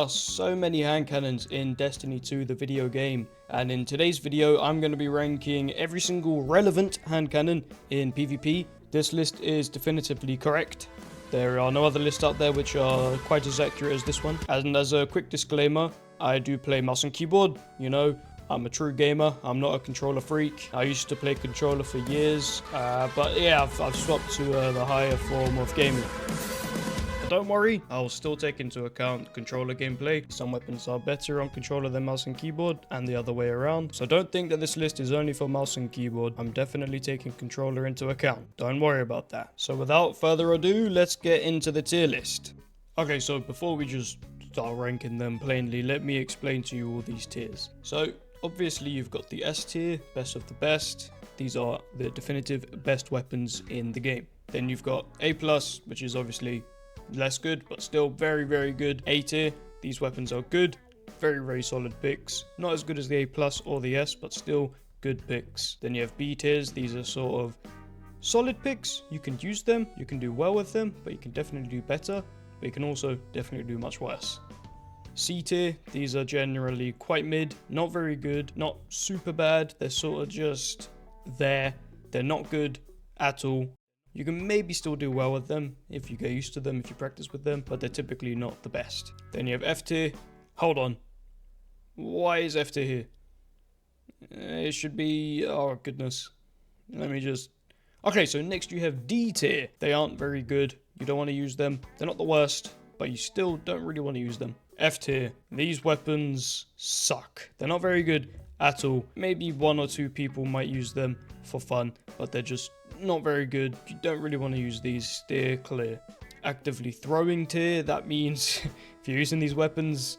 are so many hand cannons in Destiny 2, the video game, and in today's video I'm going to be ranking every single relevant hand cannon in PvP. This list is definitively correct. There are no other lists out there which are quite as accurate as this one. And as a quick disclaimer, I do play mouse and keyboard, you know. I'm a true gamer, I'm not a controller freak. I used to play controller for years, but yeah, I've swapped to the higher form of gaming. But don't worry, I'll still take into account controller gameplay. Some weapons are better on controller than mouse and keyboard, and the other way around. So don't think that this list is only for mouse and keyboard. I'm definitely taking controller into account. Don't worry about that. So without further ado, let's get into the tier list. Okay, so before we just start ranking them plainly, let me explain to you all these tiers. So obviously you've got the S tier, best of the best. These are the definitive best weapons in the game. Then you've got A+, which is obviously less good, but still very, very good. A tier, these weapons are good, very, very solid picks. Not as good as the A+ or the S, but still good picks. Then you have B tiers, these are sort of solid picks. You can use them, you can do well with them, but you can definitely do better, but you can also definitely do much worse. C tier, these are generally quite mid, not very good, not super bad, they're sort of just there. They're not good at all. You can maybe still do well with them if you get used to them, if you practice with them, but they're typically not the best. Then you have F tier. Hold on. Why is F tier here? It should be... oh, goodness. Let me just... okay, so next you have D tier. They aren't very good. You don't want to use them. They're not the worst, but you still don't really want to use them. F tier. These weapons suck. They're not very good at all. Maybe one or two people might use them for fun, but they're just not very good. You don't really want to use these. Steer clear. Actively throwing tier, that means if you're using these weapons,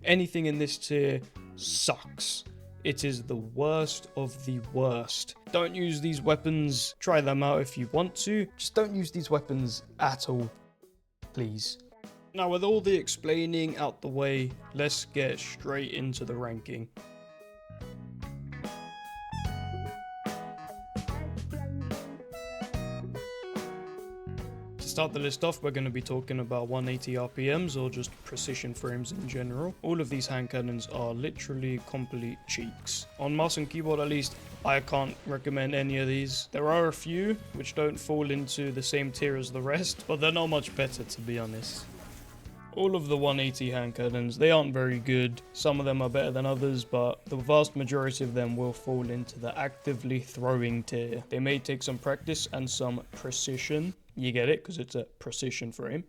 anything in this tier sucks. It is the worst of the worst. Don't use these weapons. Try them out if you want to. Just don't use these weapons at all, please. Now, with all the explaining out the way, let's get straight into the ranking. To start the list off, we're going to be talking about 180 RPMs or just precision frames in general. All of these hand cannons are literally complete cheeks. On mouse and keyboard at least, I can't recommend any of these. There are a few which don't fall into the same tier as the rest, but they're not much better, to be honest. All of the 180 hand cannons, they aren't very good. Some of them are better than others, but the vast majority of them will fall into the actively throwing tier. They may take some practice and some precision. You get it, because it's a precision frame.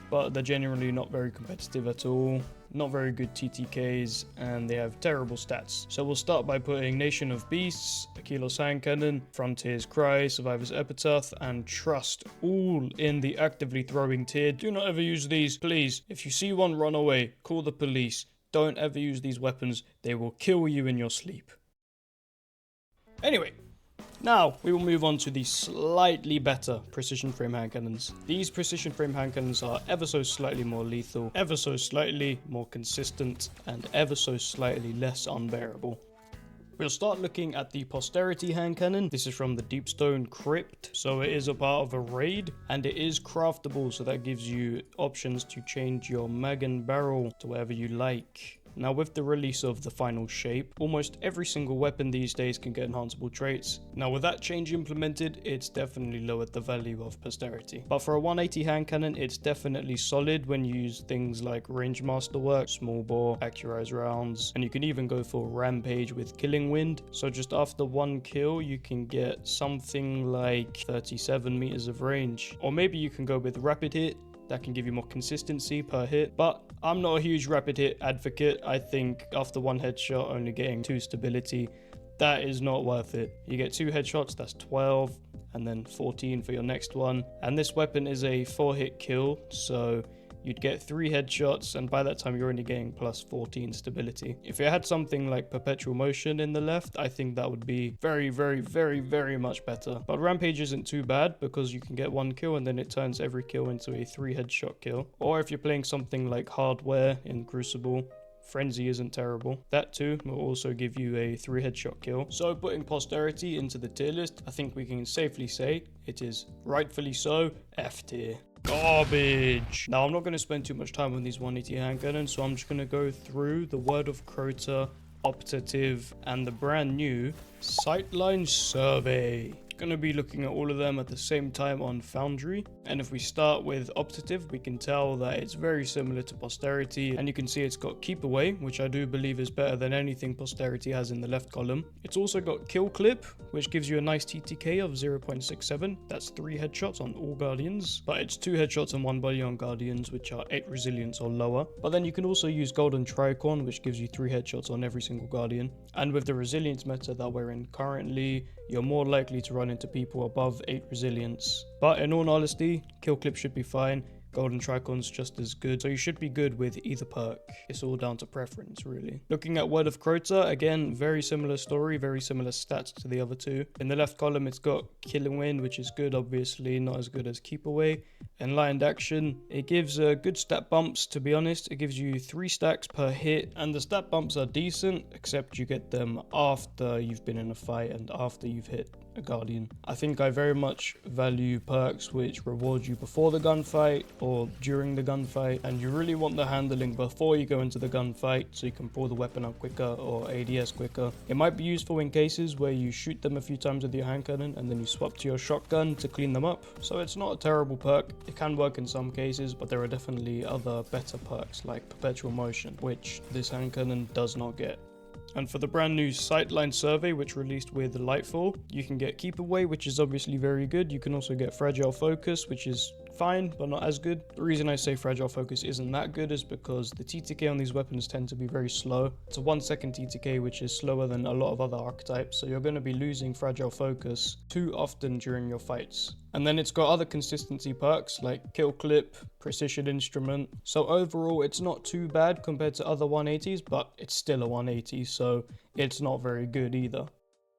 But they're generally not very competitive at all, not very good TTKs, and they have terrible stats. So we'll start by putting Nation of Beasts, Akilos Hand Cannon, Frontier's Cry, Survivor's Epitaph, and Trust, all in the actively throwing tier. Do not ever use these, please. If you see one, run away, call the police. Don't ever use these weapons, they will kill you in your sleep. Anyway, now we will move on to the slightly better precision frame hand cannons. These precision frame hand cannons are ever so slightly more lethal, ever so slightly more consistent, and ever so slightly less unbearable. We'll start looking at the Posterity hand cannon. This is from the Deepstone Crypt, so it is a part of a raid, and it is craftable, so that gives you options to change your mag and barrel to whatever you like. Now, with the release of the final shape, almost every single weapon these days can get enhanceable traits. Now, with that change implemented, it's definitely lowered the value of Posterity. But for a 180 hand cannon, it's definitely solid when you use things like Range Masterwork, Small Bore, Accurized Rounds, and you can even go for Rampage with Killing Wind. So just after one kill, you can get something like 37 meters of range. Or maybe you can go with Rapid Hit. That can give you more consistency per hit, but I'm not a huge rapid hit advocate. I think after one headshot only getting 2 stability, that is not worth it. You get 2 headshots, that's 12, and then 14 for your next one. And this weapon is a 4-hit kill, so you'd get 3 headshots, and by that time you're only getting plus 14 stability. If it had something like perpetual motion in the left, I think that would be very, very, very, very much better. But Rampage isn't too bad because you can get 1 kill and then it turns every kill into a 3 headshot kill. Or if you're playing something like Hardware in Crucible, Frenzy isn't terrible. That too will also give you a 3 headshot kill. So putting Posterity into the tier list, I think we can safely say it is rightfully so F tier. Garbage. Now, I'm not going to spend too much time on these 180 hand cannons, so I'm just going to go through the Word of Crota, Optative, and the brand new Sightline Survey. Going to be looking at all of them at the same time on Foundry, and if we start with Optative, we can tell that it's very similar to Posterity, and you can see it's got Keep Away, which I do believe is better than anything Posterity has in the left column. It's also got Kill Clip, which gives you a nice TTK of 0.67. That's 3 headshots on all Guardians, but it's 2 headshots and 1 body on Guardians, which are 8 resilience or lower. But then you can also use Golden Tricorn, which gives you 3 headshots on every single Guardian. And with the resilience meta that we're in currently, you're more likely to run into people above 8 resilience. But in all honesty, Kill Clip should be fine. Golden Tricorn's just as good, so you should be good with either perk. It's all down to preference, really. Looking at Word of Crota, again, very similar story, very similar stats to the other two. In the left column, it's got Kill and Win, which is good, obviously, not as good as Keep Away. Enlightened Action, it gives good stat bumps, to be honest. It gives you 3 stacks per hit, and the stat bumps are decent, except you get them after you've been in a fight and after you've hit a Guardian. I think I very much value perks which reward you before the gunfight or during the gunfight, and you really want the handling before you go into the gunfight so you can pull the weapon up quicker or ADS quicker. It might be useful in cases where you shoot them a few times with your hand cannon and then you swap to your shotgun to clean them up. So it's not a terrible perk. It can work in some cases, but there are definitely other better perks like Perpetual Motion, which this hand cannon does not get. And for the brand new Sightline Survey, which released with Lightfall, you can get Keep Away, which is obviously very good. You can also get Fragile Focus, which is fine, but not as good. The reason I say Fragile Focus isn't that good is because the TTK on these weapons tend to be very slow. It's a 1 second TTK, which is slower than a lot of other archetypes, so you're going to be losing Fragile Focus too often during your fights. And then it's got other consistency perks like Kill Clip, Precision Instrument. So overall, it's not too bad compared to other 180s, but it's still a 180, so it's not very good either.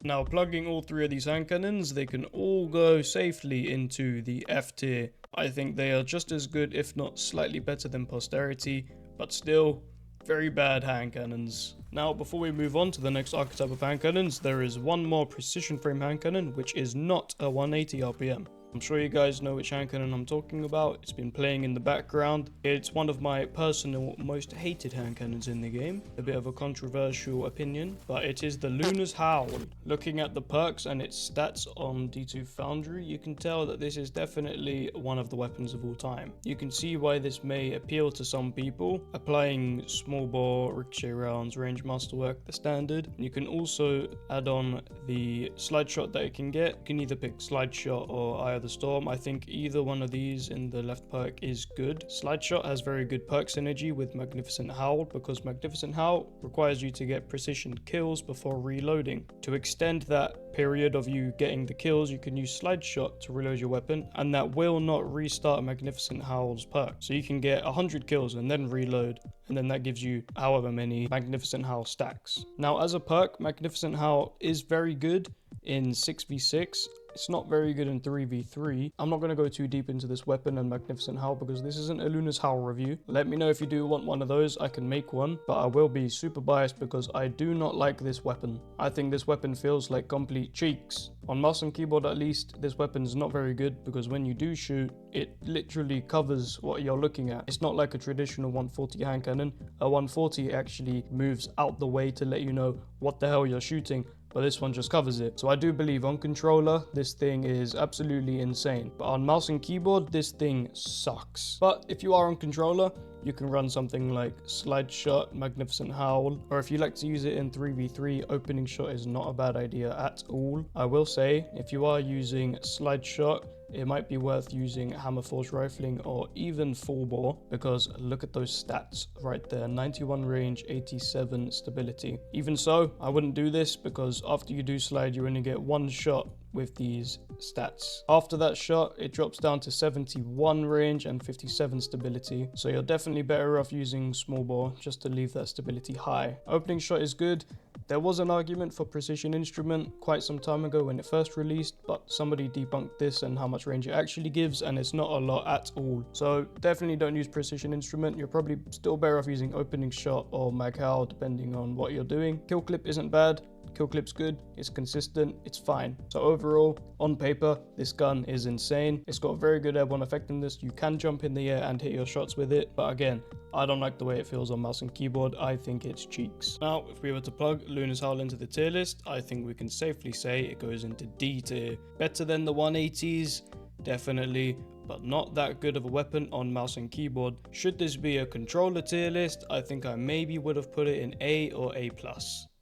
Now, plugging all 3 of these hand cannons, they can all go safely into the F tier. I think they are just as good, if not slightly better than Posterity, but still very bad hand cannons. Now, before we move on to the next archetype of hand cannons, there is one more precision frame hand cannon, which is not a 180 RPM. I'm sure you guys know which hand cannon I'm talking about. It's been playing in the background. It's one of my personal most hated hand cannons in the game. A bit of a controversial opinion, but it is the Luna's Howl. Looking at the perks and its stats on D2 Foundry, you can tell that this is definitely one of the weapons of all time. You can see why this may appeal to some people. Applying small bore, ricochet rounds, range masterwork, the standard. You can also add on the slide shot that it can get. You can either pick slide shot or Eye of the Storm. I think either one of these in the left perk is good. Slide Shot has very good perk synergy with Magnificent Howl because Magnificent Howl requires you to get precision kills before reloading. To extend that period of you getting the kills, you can use Slide Shot to reload your weapon, and that will not restart Magnificent Howl's perk. So you can get 100 kills and then reload, and then that gives you however many Magnificent Howl stacks. Now, as a perk, Magnificent Howl is very good in 6v6. It's not very good in 3v3. I'm not going to go too deep into this weapon and Magnificent Howl because this isn't a Luna's Howl review. Let me know if you do want one of those. I can make one, but I will be super biased because I do not like this weapon. I think this weapon feels like complete cheeks. On mouse and keyboard at least, this weapon is not very good because when you do shoot, it literally covers what you're looking at. It's not like a traditional 140 hand cannon. A 140 actually moves out the way to let you know what the hell you're shooting, but this one just covers it. So I do believe on controller, this thing is absolutely insane. But on mouse and keyboard, this thing sucks. But if you are on controller, you can run something like Slide Shot, Magnificent Howl, or if you like to use it in 3v3, Opening Shot is not a bad idea at all. I will say, if you are using Slide Shot, it might be worth using Hammer Force Rifling or even Full Bore, because look at those stats right there, 91 range, 87 stability. Even so, I wouldn't do this because after you do slide, you only get 1 shot with these stats. After that shot, it drops down to 71 range and 57 stability, so you're definitely better off using small bore just to leave that stability high. Opening Shot is good. There was an argument for Precision Instrument quite some time ago when it first released, but somebody debunked this and how much range it actually gives, and it's not a lot at all. So definitely don't use Precision Instrument. You're probably still better off using Opening Shot or Mag-How depending on what you're doing. Kill Clip isn't bad. Kill Clip's good, it's consistent, it's fine. So overall, on paper, this gun is insane. It's got very good airborne effectiveness. You can jump in the air and hit your shots with it, but again, I don't like the way it feels on mouse and keyboard. I think it's cheeks. Now, if we were to plug Luna's Howl into the tier list, I think we can safely say it goes into D tier. Better than the 180s, definitely, but not that good of a weapon on mouse and keyboard. Should this be a controller tier list, I think I maybe would have put it in A or A+.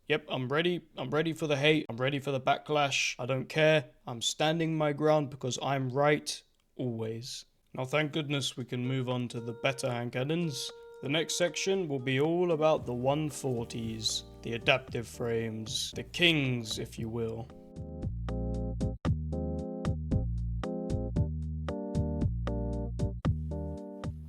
Yep, I'm ready for the hate, I'm ready for the backlash, I don't care, I'm standing my ground because I'm right, always. Now thank goodness we can move on to the better hand cannons. The next section will be all about the 140s, the adaptive frames, the kings if you will.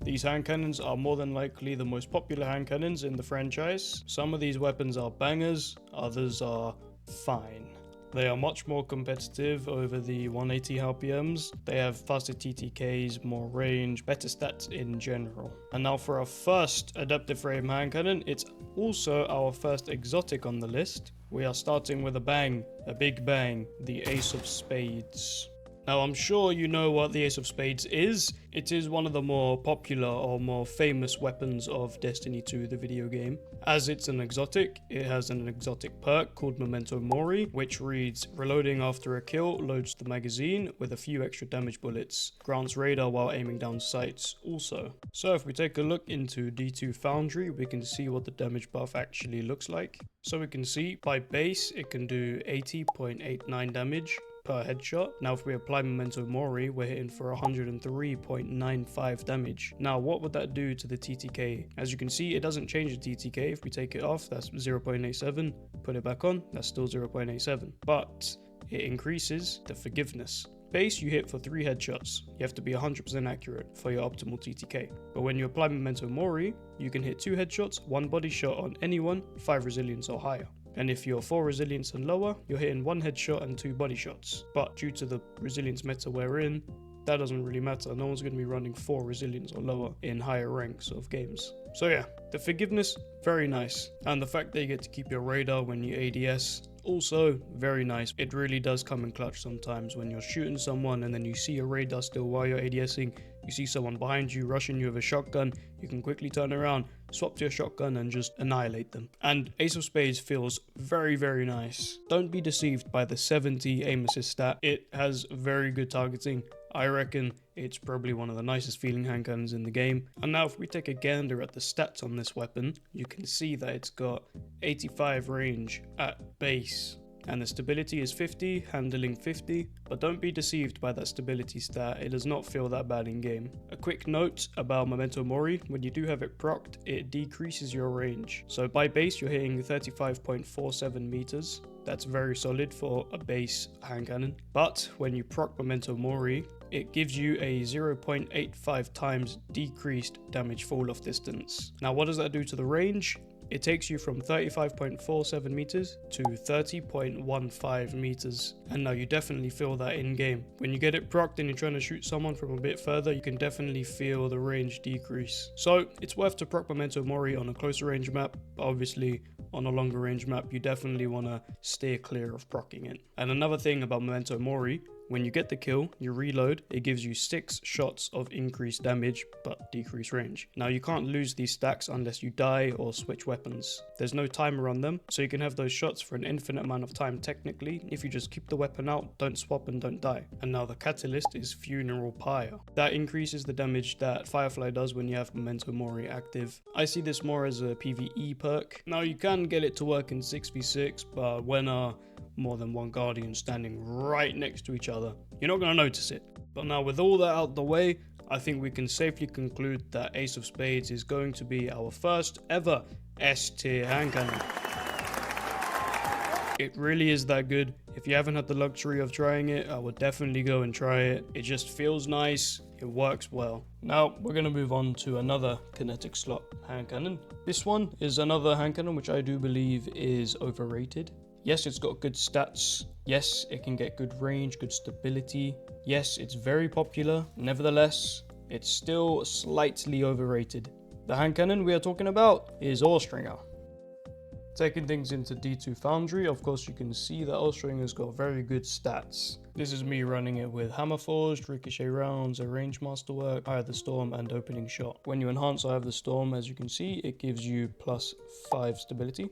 These hand cannons are more than likely the most popular hand cannons in the franchise. Some of these weapons are bangers, others are fine. They are much more competitive over the 180 RPMs. They have faster TTKs, more range, better stats in general. And now for our first adaptive frame hand cannon, it's also our first exotic on the list. We are starting with a bang, a big bang, the Ace of Spades. Now I'm sure you know what the Ace of Spades is. It is one of the more popular or more famous weapons of Destiny 2, the video game. As it's an exotic, it has an exotic perk called Memento Mori, which reads, reloading after a kill loads the magazine with a few extra damage bullets, grants radar while aiming down sights also. So if we take a look into D2 Foundry, we can see what the damage buff actually looks like. So we can see by base, it can do 80.89 damage per headshot. Now if we apply Memento Mori, we're hitting for 103.95 damage. Now what would that do to the TTK? As you can see, it doesn't change the TTK. If we take it off, that's 0.87. Put it back on, that's still 0.87. But it increases the forgiveness. Base, you hit for 3 headshots. You have to be 100% accurate for your optimal TTK. But when you apply Memento Mori, you can hit 2 headshots, 1 body shot on anyone, 5 resilience or higher. And if you're 4 resilience and lower, you're hitting 1 headshot and 2 body shots. But due to the resilience meta we're in, that doesn't really matter. No one's going to be running 4 resilience or lower in higher ranks of games. So yeah, the forgiveness, very nice. And the fact that you get to keep your radar when you ADS, also very nice. It really does come in clutch sometimes when you're shooting someone and then you see your radar still while you're ADSing. You see someone behind you rushing you with a shotgun, you can quickly turn around, swap to your shotgun and just annihilate them. And Ace of Spades feels very, very nice. Don't be deceived by the 70 aim assist stat. It has very good targeting. I reckon it's probably one of the nicest feeling handguns in the game. And now if we take a gander at the stats on this weapon, you can see that it's got 85 range at base. And the stability is 50, handling 50, but don't be deceived by that stability stat, it does not feel that bad in game. A quick note about Memento Mori, when you do have it procced, it decreases your range. So by base you're hitting 35.47 meters, that's very solid for a base hand cannon. But when you proc Memento Mori, it gives you a 0.85 times decreased damage fall off distance. Now what does that do to the range? It takes you from 35.47 meters to 30.15 meters. And now you definitely feel that in game. When you get it procced and you're trying to shoot someone from a bit further, you can definitely feel the range decrease. So it's worth to proc Memento Mori on a closer range map. But obviously on a longer range map, you definitely want to steer clear of proccing it. And another thing about Memento Mori, when you get the kill, you reload, it gives you 6 shots of increased damage, but decreased range. Now you can't lose these stacks unless you die or switch weapons. There's no timer on them, so you can have those shots for an infinite amount of time technically, if you just keep the weapon out, don't swap and don't die. And now the catalyst is Funeral Pyre. That increases the damage that Firefly does when you have Memento Mori active. I see this more as a PvE perk. Now you can get it to work in 6v6, but when more than one Guardian standing right next to each other, you're not going to notice it. But now with all that out the way, I think we can safely conclude that Ace of Spades is going to be our first ever S tier hand cannon. It really is that good. If you haven't had the luxury of trying it, I would definitely go and try it. It just feels nice. It works well. Now we're going to move on to another kinetic slot hand cannon. This one is another hand cannon which I do believe is overrated. Yes, it's got good stats. Yes, it can get good range, good stability. Yes, it's very popular. Nevertheless, it's still slightly overrated. The hand cannon we are talking about is Austringer. Taking things into D2 Foundry, of course you can see that Austringer's got very good stats. This is me running it with Hammer Forged, Ricochet Rounds, a Range Masterwork, Eye of the Storm and Opening Shot. When you enhance Eye of the Storm, as you can see, it gives you +5 stability.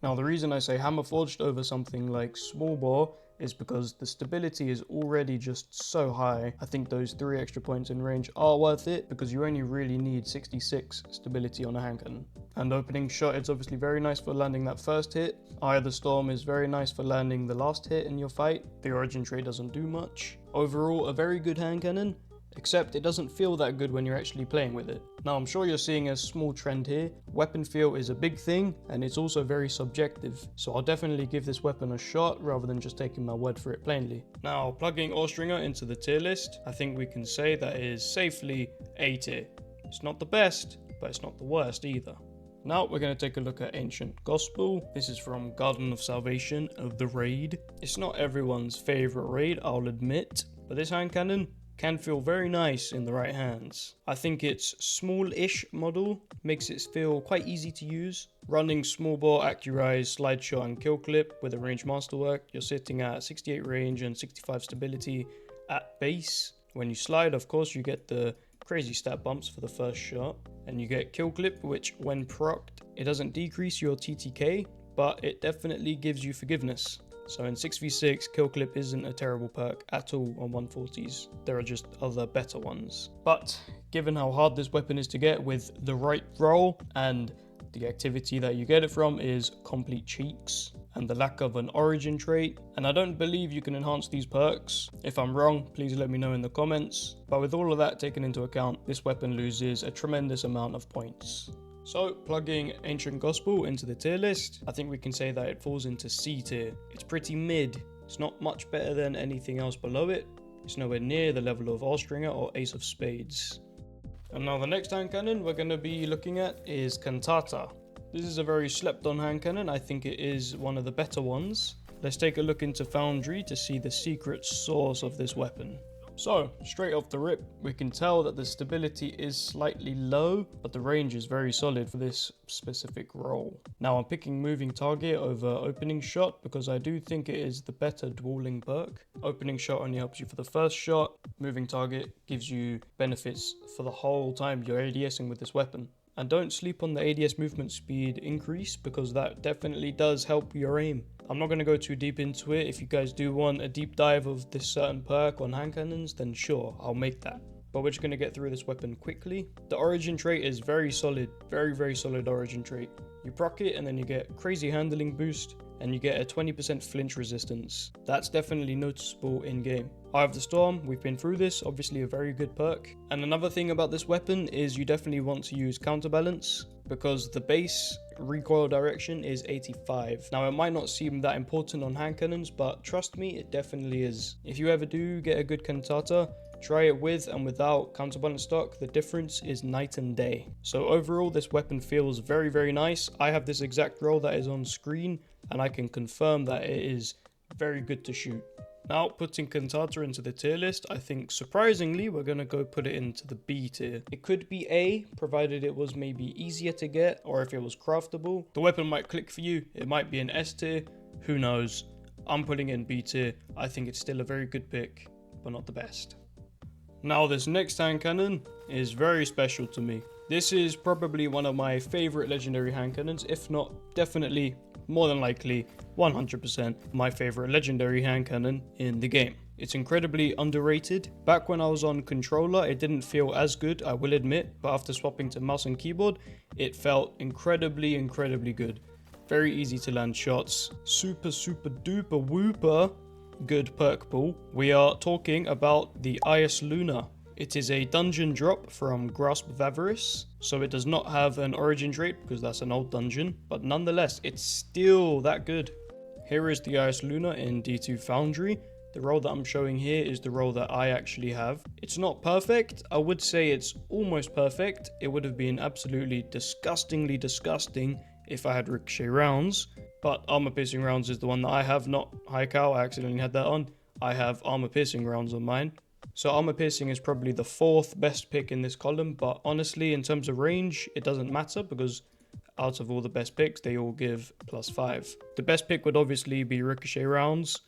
Now the reason I say Hammer Forged over something like Small Bore is because the stability is already just so high. I think those 3 extra points in range are worth it because you only really need 66 stability on a hand cannon. And Opening Shot, it's obviously very nice for landing that first hit. Eye of the Storm is very nice for landing the last hit in your fight. The Origin trait doesn't do much. Overall, a very good hand cannon, except it doesn't feel that good when you're actually playing with it. Now I'm sure you're seeing a small trend here. Weapon feel is a big thing and it's also very subjective, so I'll definitely give this weapon a shot rather than just taking my word for it plainly. Now plugging Austringer into the tier list, I think we can say that it is safely A tier. It's not the best, but it's not the worst either. Now we're going to take a look at Ancient Gospel. This is from Garden of Salvation of the Raid. It's not everyone's favorite raid, I'll admit, but this hand cannon can feel very nice in the right hands. I think its small-ish model makes it feel quite easy to use. Running Small Bore, Accurise, Slide Shot and Kill Clip with a Range Masterwork, you're sitting at 68 range and 65 stability at base. When you slide, of course, you get the crazy stat bumps for the first shot, and you get Kill Clip, which when procced, it doesn't decrease your TTK, but it definitely gives you forgiveness. So in 6v6, Kill Clip isn't a terrible perk at all on 140s. There are just other better ones. But given how hard this weapon is to get with the right roll, and the activity that you get it from is Complete Cheeks, and the lack of an Origin trait, and I don't believe you can enhance these perks. If I'm wrong, please let me know in the comments. But with all of that taken into account, this weapon loses a tremendous amount of points. So, plugging Ancient Gospel into the tier list, I think we can say that it falls into C tier. It's pretty mid. It's not much better than anything else below it. It's nowhere near the level of Austringer or Ace of Spades. And now the next hand cannon we're going to be looking at is Cantata. This is a very slept on hand cannon. I think it is one of the better ones. Let's take a look into Foundry to see the secret source of this weapon. So, straight off the rip, we can tell that the stability is slightly low, but the range is very solid for this specific role. Now I'm picking Moving Target over Opening Shot because I do think it is the better dueling perk. Opening Shot only helps you for the first shot. Moving Target gives you benefits for the whole time you're ADSing with this weapon. And don't sleep on the ADS movement speed increase because that definitely does help your aim. I'm not going to go too deep into it. If you guys do want a deep dive of this certain perk on hand cannons, then sure, I'll make that. But we're just going to get through this weapon quickly. The Origin trait is very solid, very solid Origin trait. You proc it and then you get crazy handling boost and you get a 20% flinch resistance. That's definitely noticeable in game. Eye of the Storm, we've been through this, obviously a very good perk. And another thing about this weapon is you definitely want to use Counterbalance because the base recoil direction is 85. Now it might not seem that important on hand cannons, but trust me, it definitely is. If you ever do get a good Cantata, try it with and without Counterbalance stock, the difference is night and day. So overall, this weapon feels very nice. I have this exact roll that is on screen, and I can confirm that it is very good to shoot. Now, putting Cantata into the tier list, I think surprisingly, we're going to go put it into the B tier. It could be A, provided it was maybe easier to get, or if it was craftable. The weapon might click for you, it might be an S tier, who knows. I'm putting it in B tier. I think it's still a very good pick, but not the best. Now, this next hand cannon is very special to me. This is probably one of my favorite legendary hand cannons, if not definitely, more than likely, 100% my favorite legendary hand cannon in the game. It's incredibly underrated. Back when I was on controller, it didn't feel as good, I will admit, but after swapping to mouse and keyboard, it felt incredibly good. Very easy to land shots, super duper whooper good perk pool. We are talking about the Ias Luna. It is a dungeon drop from Grasp of Avarice, so it does not have an origin trait because that's an old dungeon, but nonetheless, it's still that good. Here is the IS Luna in D2 Foundry. The role that I'm showing here is the role that I actually have. It's not perfect. I would say it's almost perfect. It would have been absolutely disgustingly disgusting if I had ricochet rounds. But armor piercing rounds is the one that I have, not high cal. I accidentally had that on. I have armor piercing rounds on mine. So armor piercing is probably the 4th best pick in this column. But honestly, in terms of range, it doesn't matter because out of all the best picks, they all give +5. The best pick would obviously be ricochet rounds.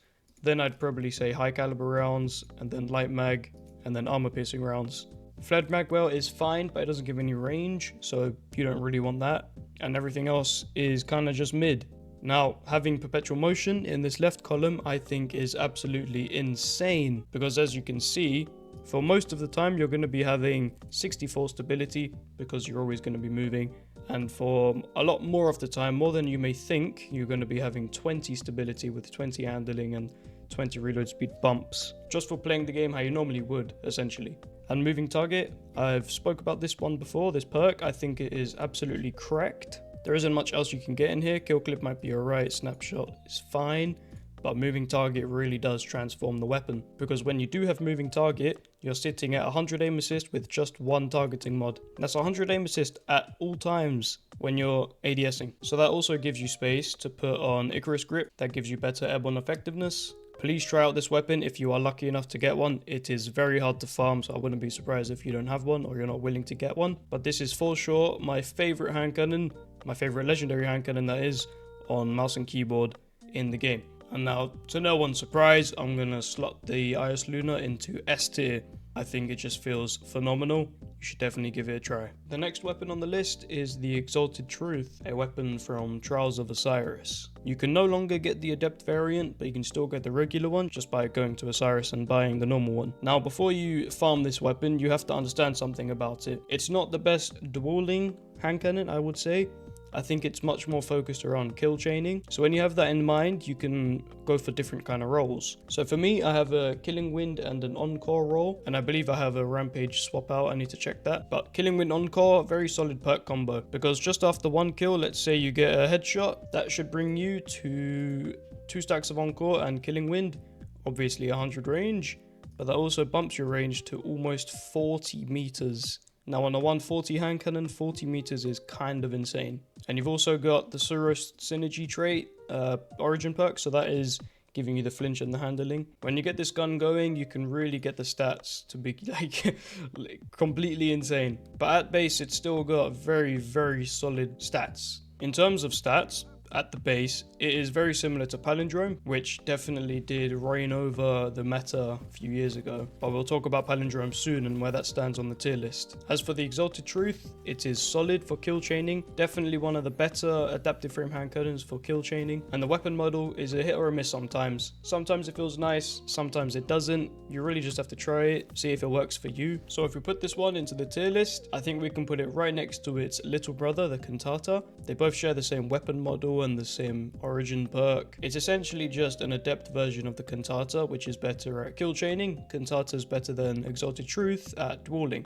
Then I'd probably say high caliber rounds, and then light mag, and then armor piercing rounds. Flared magwell is fine, but it doesn't give any range, so you don't really want that. And everything else is kind of just mid. Now, having perpetual motion in this left column, I think is absolutely insane, because as you can see, for most of the time you're going to be having 64 stability, because you're always going to be moving. And for a lot more of the time, more than you may think, you're going to be having 20 stability with 20 handling and 20 reload speed bumps, just for playing the game how you normally would, essentially. And moving target, I've spoke about this one before, this perk. I think it is absolutely correct. There isn't much else you can get in here. Kill clip might be alright, snapshot is fine, but moving target really does transform the weapon, because when you do have moving target, you're sitting at 100 aim assist with just 1 targeting mod. That's 100 aim assist at all times when you're ADSing. So that also gives you space to put on Icarus grip, that gives you better airborne effectiveness. Please try out this weapon if you are lucky enough to get one. It is very hard to farm, so I wouldn't be surprised if you don't have one or you're not willing to get one. But this is for sure my favorite hand cannon, my favorite legendary hand cannon that is, on mouse and keyboard in the game. And now, to no one's surprise, I'm going to slot the IS Luna into S tier. I think it just feels phenomenal. You should definitely give it a try. The next weapon on the list is the Exalted Truth, a weapon from Trials of Osiris. You can no longer get the Adept variant, but you can still get the regular one just by going to Osiris and buying the normal one. Now, before you farm this weapon, you have to understand something about it. It's not the best dueling hand cannon, I would say. I think it's much more focused around kill chaining. So when you have that in mind, you can go for different kind of roles. So for me, I have a Killing Wind and an Encore role, and I believe I have a Rampage swap out. I need to check that. But Killing Wind Encore, very solid perk combo, because just after 1 kill, let's say you get a headshot, that should bring you to 2 stacks of Encore and Killing Wind, obviously 100 range, but that also bumps your range to almost 40 meters. Now on a 140 hand cannon, 40 meters is kind of insane. And you've also got the Suros Synergy trait, origin perk, so that is giving you the flinch and the handling. When you get this gun going, you can really get the stats to be like completely insane. But at base, it's still got very, very solid stats. In terms of stats, at the base, it is very similar to Palindrome, which definitely did reign over the meta a few years ago. But we'll talk about Palindrome soon and where that stands on the tier list. As for the Exalted Truth, it is solid for kill chaining, definitely one of the better adaptive frame hand cannons for kill chaining. And the weapon model is a hit or a miss sometimes. Sometimes it feels nice, sometimes it doesn't. You really just have to try it, see if it works for you. So if we put this one into the tier list, I think we can put it right next to its little brother, the Cantata. They both share the same weapon model and the same origin perk. It's essentially just an adept version of the Cantata, which is better at kill chaining. Cantata is better than Exalted Truth at dueling.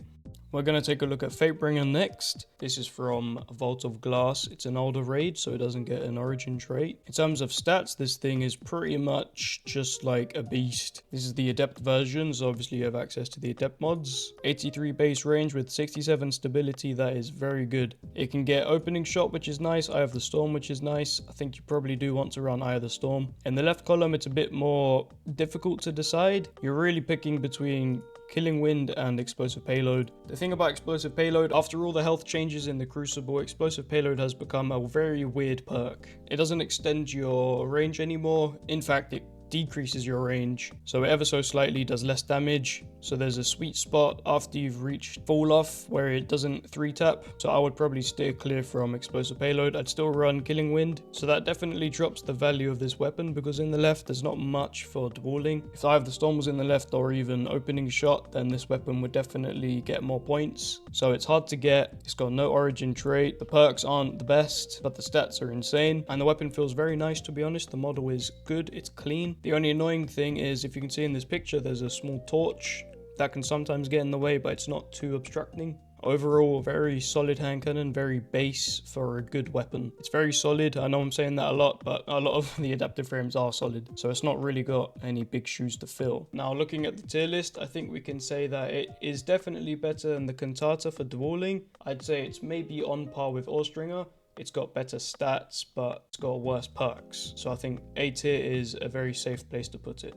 We're going to take a look at Fatebringer next. This is from Vault of Glass. It's an older raid, so it doesn't get an origin trait. In terms of stats, this thing is pretty much just like a beast. This is the Adept version, so obviously you have access to the Adept mods. 83 base range with 67 stability, that is very good. It can get opening shot, which is nice. Eye of the Storm, which is nice. I think you probably do want to run Eye of the Storm. In the left column, it's a bit more difficult to decide. You're really picking between Killing Wind and Explosive Payload. The thing about Explosive Payload, after all the health changes in the Crucible, Explosive Payload has become a very weird perk. It doesn't extend your range anymore. In fact, it decreases your range, so ever so slightly does less damage. So there's a sweet spot after you've reached fall off where it doesn't 3-tap. So I would probably steer clear from Explosive Payload. I'd still run Killing Wind. So that definitely drops the value of this weapon, because in the left there's not much for dueling. If Eye of the Storm was in the left or even opening shot, then this weapon would definitely get more points. So it's hard to get. It's got no origin trait. The perks aren't the best, but the stats are insane. And the weapon feels very nice, to be honest. The model is good. It's clean. The only annoying thing is, if you can see in this picture, there's a small torch that can sometimes get in the way, but it's not too obstructing. Overall, a very solid hand cannon, very base for a good weapon. It's very solid. I know I'm saying that a lot, but a lot of the adaptive frames are solid, so it's not really got any big shoes to fill. Now, looking at the tier list, I think we can say that it is definitely better than the Cantata for dueling. I'd say it's maybe on par with Austringer. It's got better stats, but it's got worse perks. So I think A tier is a very safe place to put it.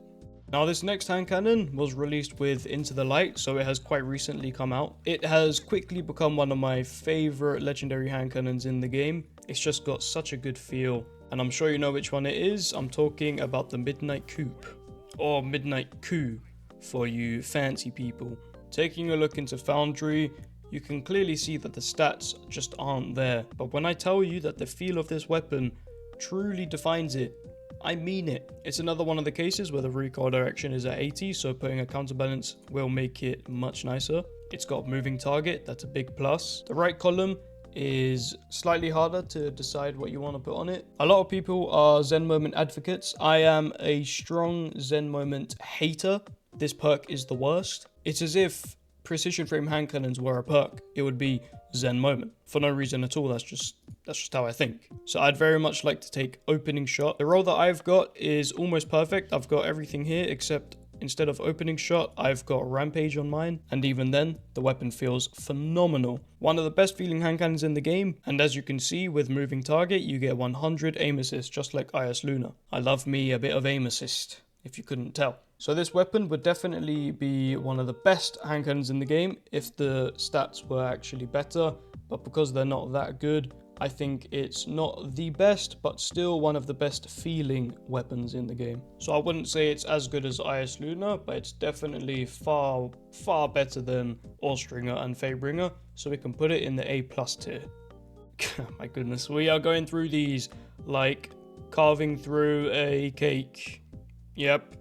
Now, this next hand cannon was released with Into the Light, so it has quite recently come out. It has quickly become one of my favorite legendary hand cannons in the game. It's just got such a good feel, and I'm sure you know which one it is. I'm talking about the Midnight Coupe, or Midnight Coup for you fancy people. Taking a look into Foundry, you can clearly see that the stats just aren't there. But when I tell you that the feel of this weapon truly defines it, I mean it. It's another one of the cases where the recoil direction is at 80, so putting a counterbalance will make it much nicer. It's got a moving target, that's a big plus. The right column is slightly harder to decide what you want to put on it. A lot of people are Zen Moment advocates. I am a strong Zen Moment hater. This perk is the worst. It's as if precision frame hand cannons were a perk. It would be Zen Moment for no reason at all. That's just how I think. So I'd very much like to take Opening Shot. The roll that I've got is almost perfect. I've got everything here except instead of Opening Shot, I've got Rampage on mine, and even then the weapon feels phenomenal. One of the best feeling hand cannons in the game, and as you can see with Moving Target you get 100 aim assist just like IS Luna. I love me a bit of aim assist, if you couldn't tell. So this weapon would definitely be one of the best hand cannons in the game if the stats were actually better, but because they're not that good, I think it's not the best, but still one of the best feeling weapons in the game. So I wouldn't say it's as good as IS Luna, but it's definitely far better than Austringer and Fatebringer, so we can put it in the A+ tier. My goodness, we are going through these like carving through a cake. Yep.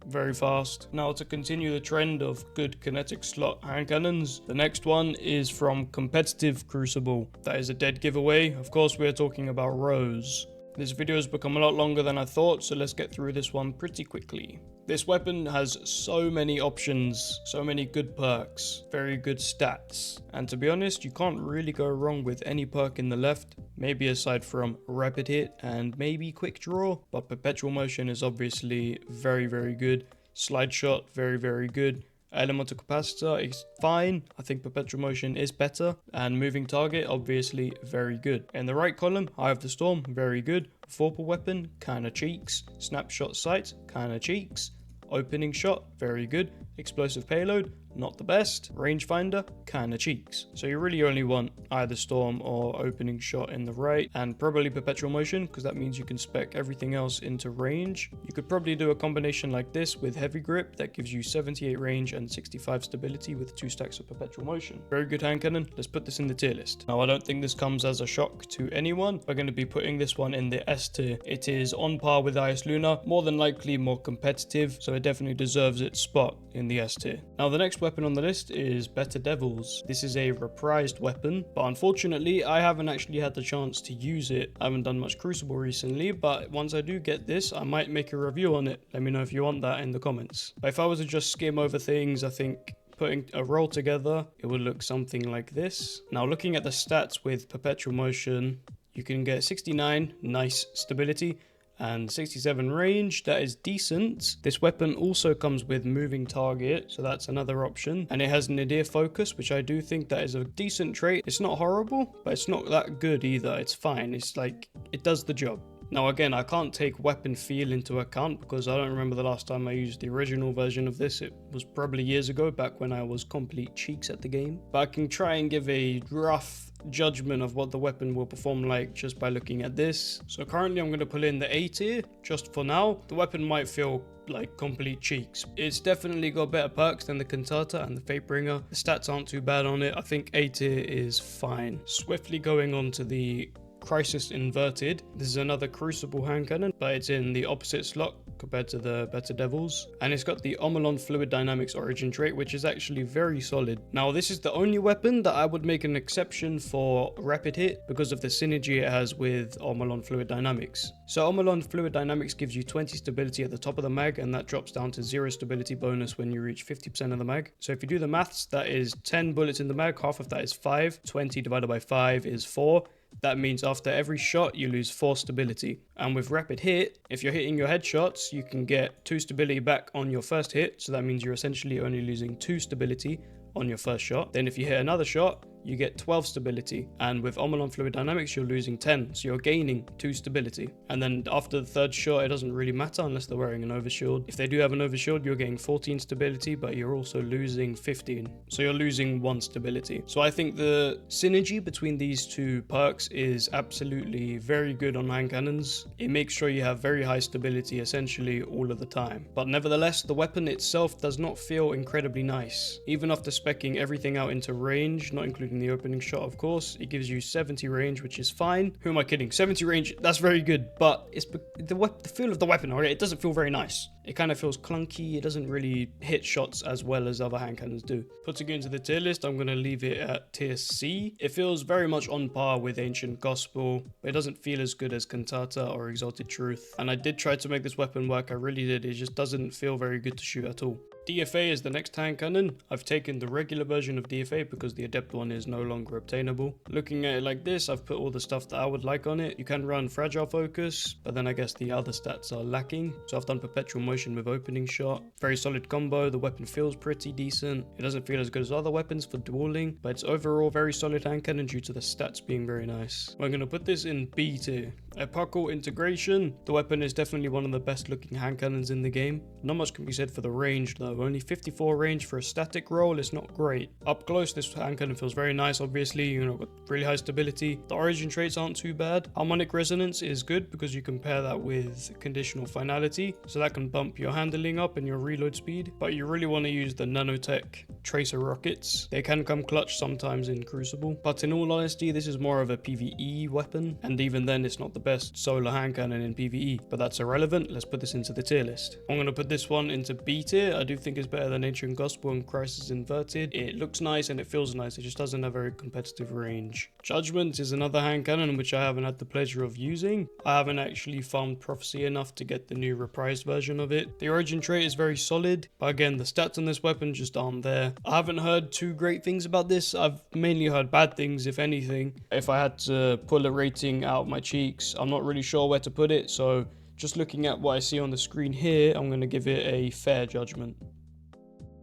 Very fast. Now, to continue the trend of good kinetic slot hand cannons, the next one is from Competitive Crucible. That is a dead giveaway. Of course, we're talking about Rose. This video has become a lot longer than I thought, so let's get through this one pretty quickly. This weapon has so many options, so many good perks, very good stats, and to be honest, you can't really go wrong with any perk in the left, maybe aside from Rapid Hit and maybe Quick Draw, but Perpetual Motion is obviously very good. Slide Shot, very good. Elemental Capacitor is fine. I think Perpetual Motion is better. And Moving Target, obviously very good. In the right column, Eye of the Storm, very good. Vorpal Weapon, kinda cheeks. Snapshot Sight, kinda cheeks. Opening Shot, very good. Explosive Payload, not the best. Rangefinder, kinda cheeks. So you really only want either Storm or Opening Shot in the right, and probably Perpetual Motion, because that means you can spec everything else into range. You could probably do a combination like this with Heavy Grip that gives you 78 range and 65 stability with 2 stacks of Perpetual Motion. Very good hand cannon. Let's put this in the tier list. Now, I don't think this comes as a shock to anyone. We're going to be putting this one in the S tier. It is on par with IS Luna, more than likely more competitive, so it definitely deserves its spot in the S tier. Now, the next weapon on the list is Better Devils. This is a reprised weapon, but unfortunately I haven't actually had the chance to use it. I haven't done much Crucible recently, but once I do get this, I might make a review on it. Let me know if you want that in the comments. But if I was to just skim over things, I think putting a roll together, it would look something like this. Now, looking at the stats with Perpetual Motion, you can get 69, nice stability, and 67 range, that is decent. This weapon also comes with Moving Target, so that's another option. And it has Nadir Focus, which I do think that is a decent trait. It's not horrible, but it's not that good either. It's fine. It's like, it does the job. Now again, I can't take weapon feel into account because I don't remember the last time I used the original version of this. It was probably years ago, back when I was complete cheeks at the game. But I can try and give a rough judgment of what the weapon will perform like just by looking at this. So currently I'm going to pull in the A tier just for now. The weapon might feel like complete cheeks. It's definitely got better perks than the Cantata and the Fatebringer. The stats aren't too bad on it. I think A tier is fine. Swiftly going on to the Crisis Inverted. This is another Crucible hand cannon, but it's in the opposite slot compared to the better Devils. And it's got the Omolon Fluid Dynamics origin trait, which is actually very solid. Now, this is the only weapon that I would make an exception for Rapid Hit because of the synergy it has with Omolon Fluid Dynamics. So Omolon Fluid Dynamics gives you 20 stability at the top of the mag, and that drops down to 0 stability bonus when you reach 50% of the mag. So if you do the maths, that is 10 bullets in the mag, half of that is 5, 20 divided by 5 is 4. That means after every shot, you lose 4 stability. And with Rapid Hit, if you're hitting your headshots, you can get 2 stability back on your first hit. So that means you're essentially only losing 2 stability on your first shot. Then if you hit another shot, you get 12 stability. And with Omolon Fluid Dynamics, you're losing 10. So you're gaining 2 stability. And then after the third shot, it doesn't really matter unless they're wearing an overshield. If they do have an overshield, you're getting 14 stability, but you're also losing 15. So you're losing 1 stability. So I think the synergy between these two perks is absolutely very good on hand cannons. It makes sure you have very high stability essentially all of the time. But nevertheless, the weapon itself does not feel incredibly nice. Even after speccing everything out into range, not including the opening shot, of course, it gives you 70 range, which is fine. Who am I kidding? 70 range, that's very good, but it's the feel of the weapon, okay? It doesn't feel very nice. It kind of feels clunky. It doesn't really hit shots as well as other hand cannons do. Putting it into the tier list, I'm going to leave it at tier C. It feels very much on par with Ancient Gospel, but it doesn't feel as good as Cantata or Exalted Truth. And I did try to make this weapon work, I really did. It just doesn't feel very good to shoot at all. DFA is the next hand cannon. I've taken the regular version of DFA because the Adept one is no longer obtainable. Looking at it like this, I've put all the stuff that I would like on it. You can run Fragile Focus, but then I guess the other stats are lacking. So I've done Perpetual Motion with Opening Shot. Very solid combo. The weapon feels pretty decent. It doesn't feel as good as other weapons for dueling, but it's overall very solid hand cannon due to the stats being very nice. I'm going to put this in B tier. Epochal Integration. The weapon is definitely one of the best looking hand cannons in the game. Not much can be said for the range though. Only 54 range for a static roll is not great. Up close, this hand cannon feels very nice, obviously, you know, got really high stability. The origin traits aren't too bad. Harmonic Resonance is good because you compare that with Conditional Finality, so that can bump your handling up and your reload speed, but you really want to use the Nanotech Tracer Rockets. They can come clutch sometimes in Crucible, but in all honesty, this is more of a PvE weapon, and even then it's not the best solo hand cannon in PvE, but that's irrelevant. Let's put this into the tier list. I'm going to put this one into B tier. I do think it's better than Ancient Gospel and Crisis Inverted. It looks nice and it feels nice, it just doesn't have very competitive range. Judgment is another hand cannon which I haven't had the pleasure of using. I haven't actually farmed Prophecy enough to get the new reprised version of it. The origin trait is very solid, but again, the stats on this weapon just aren't there. I haven't heard too great things about this. I've mainly heard bad things, if anything. If I had to pull a rating out of my cheeks, I'm not really sure where to put it, so just looking at what I see on the screen here, I'm going to give it a fair judgment.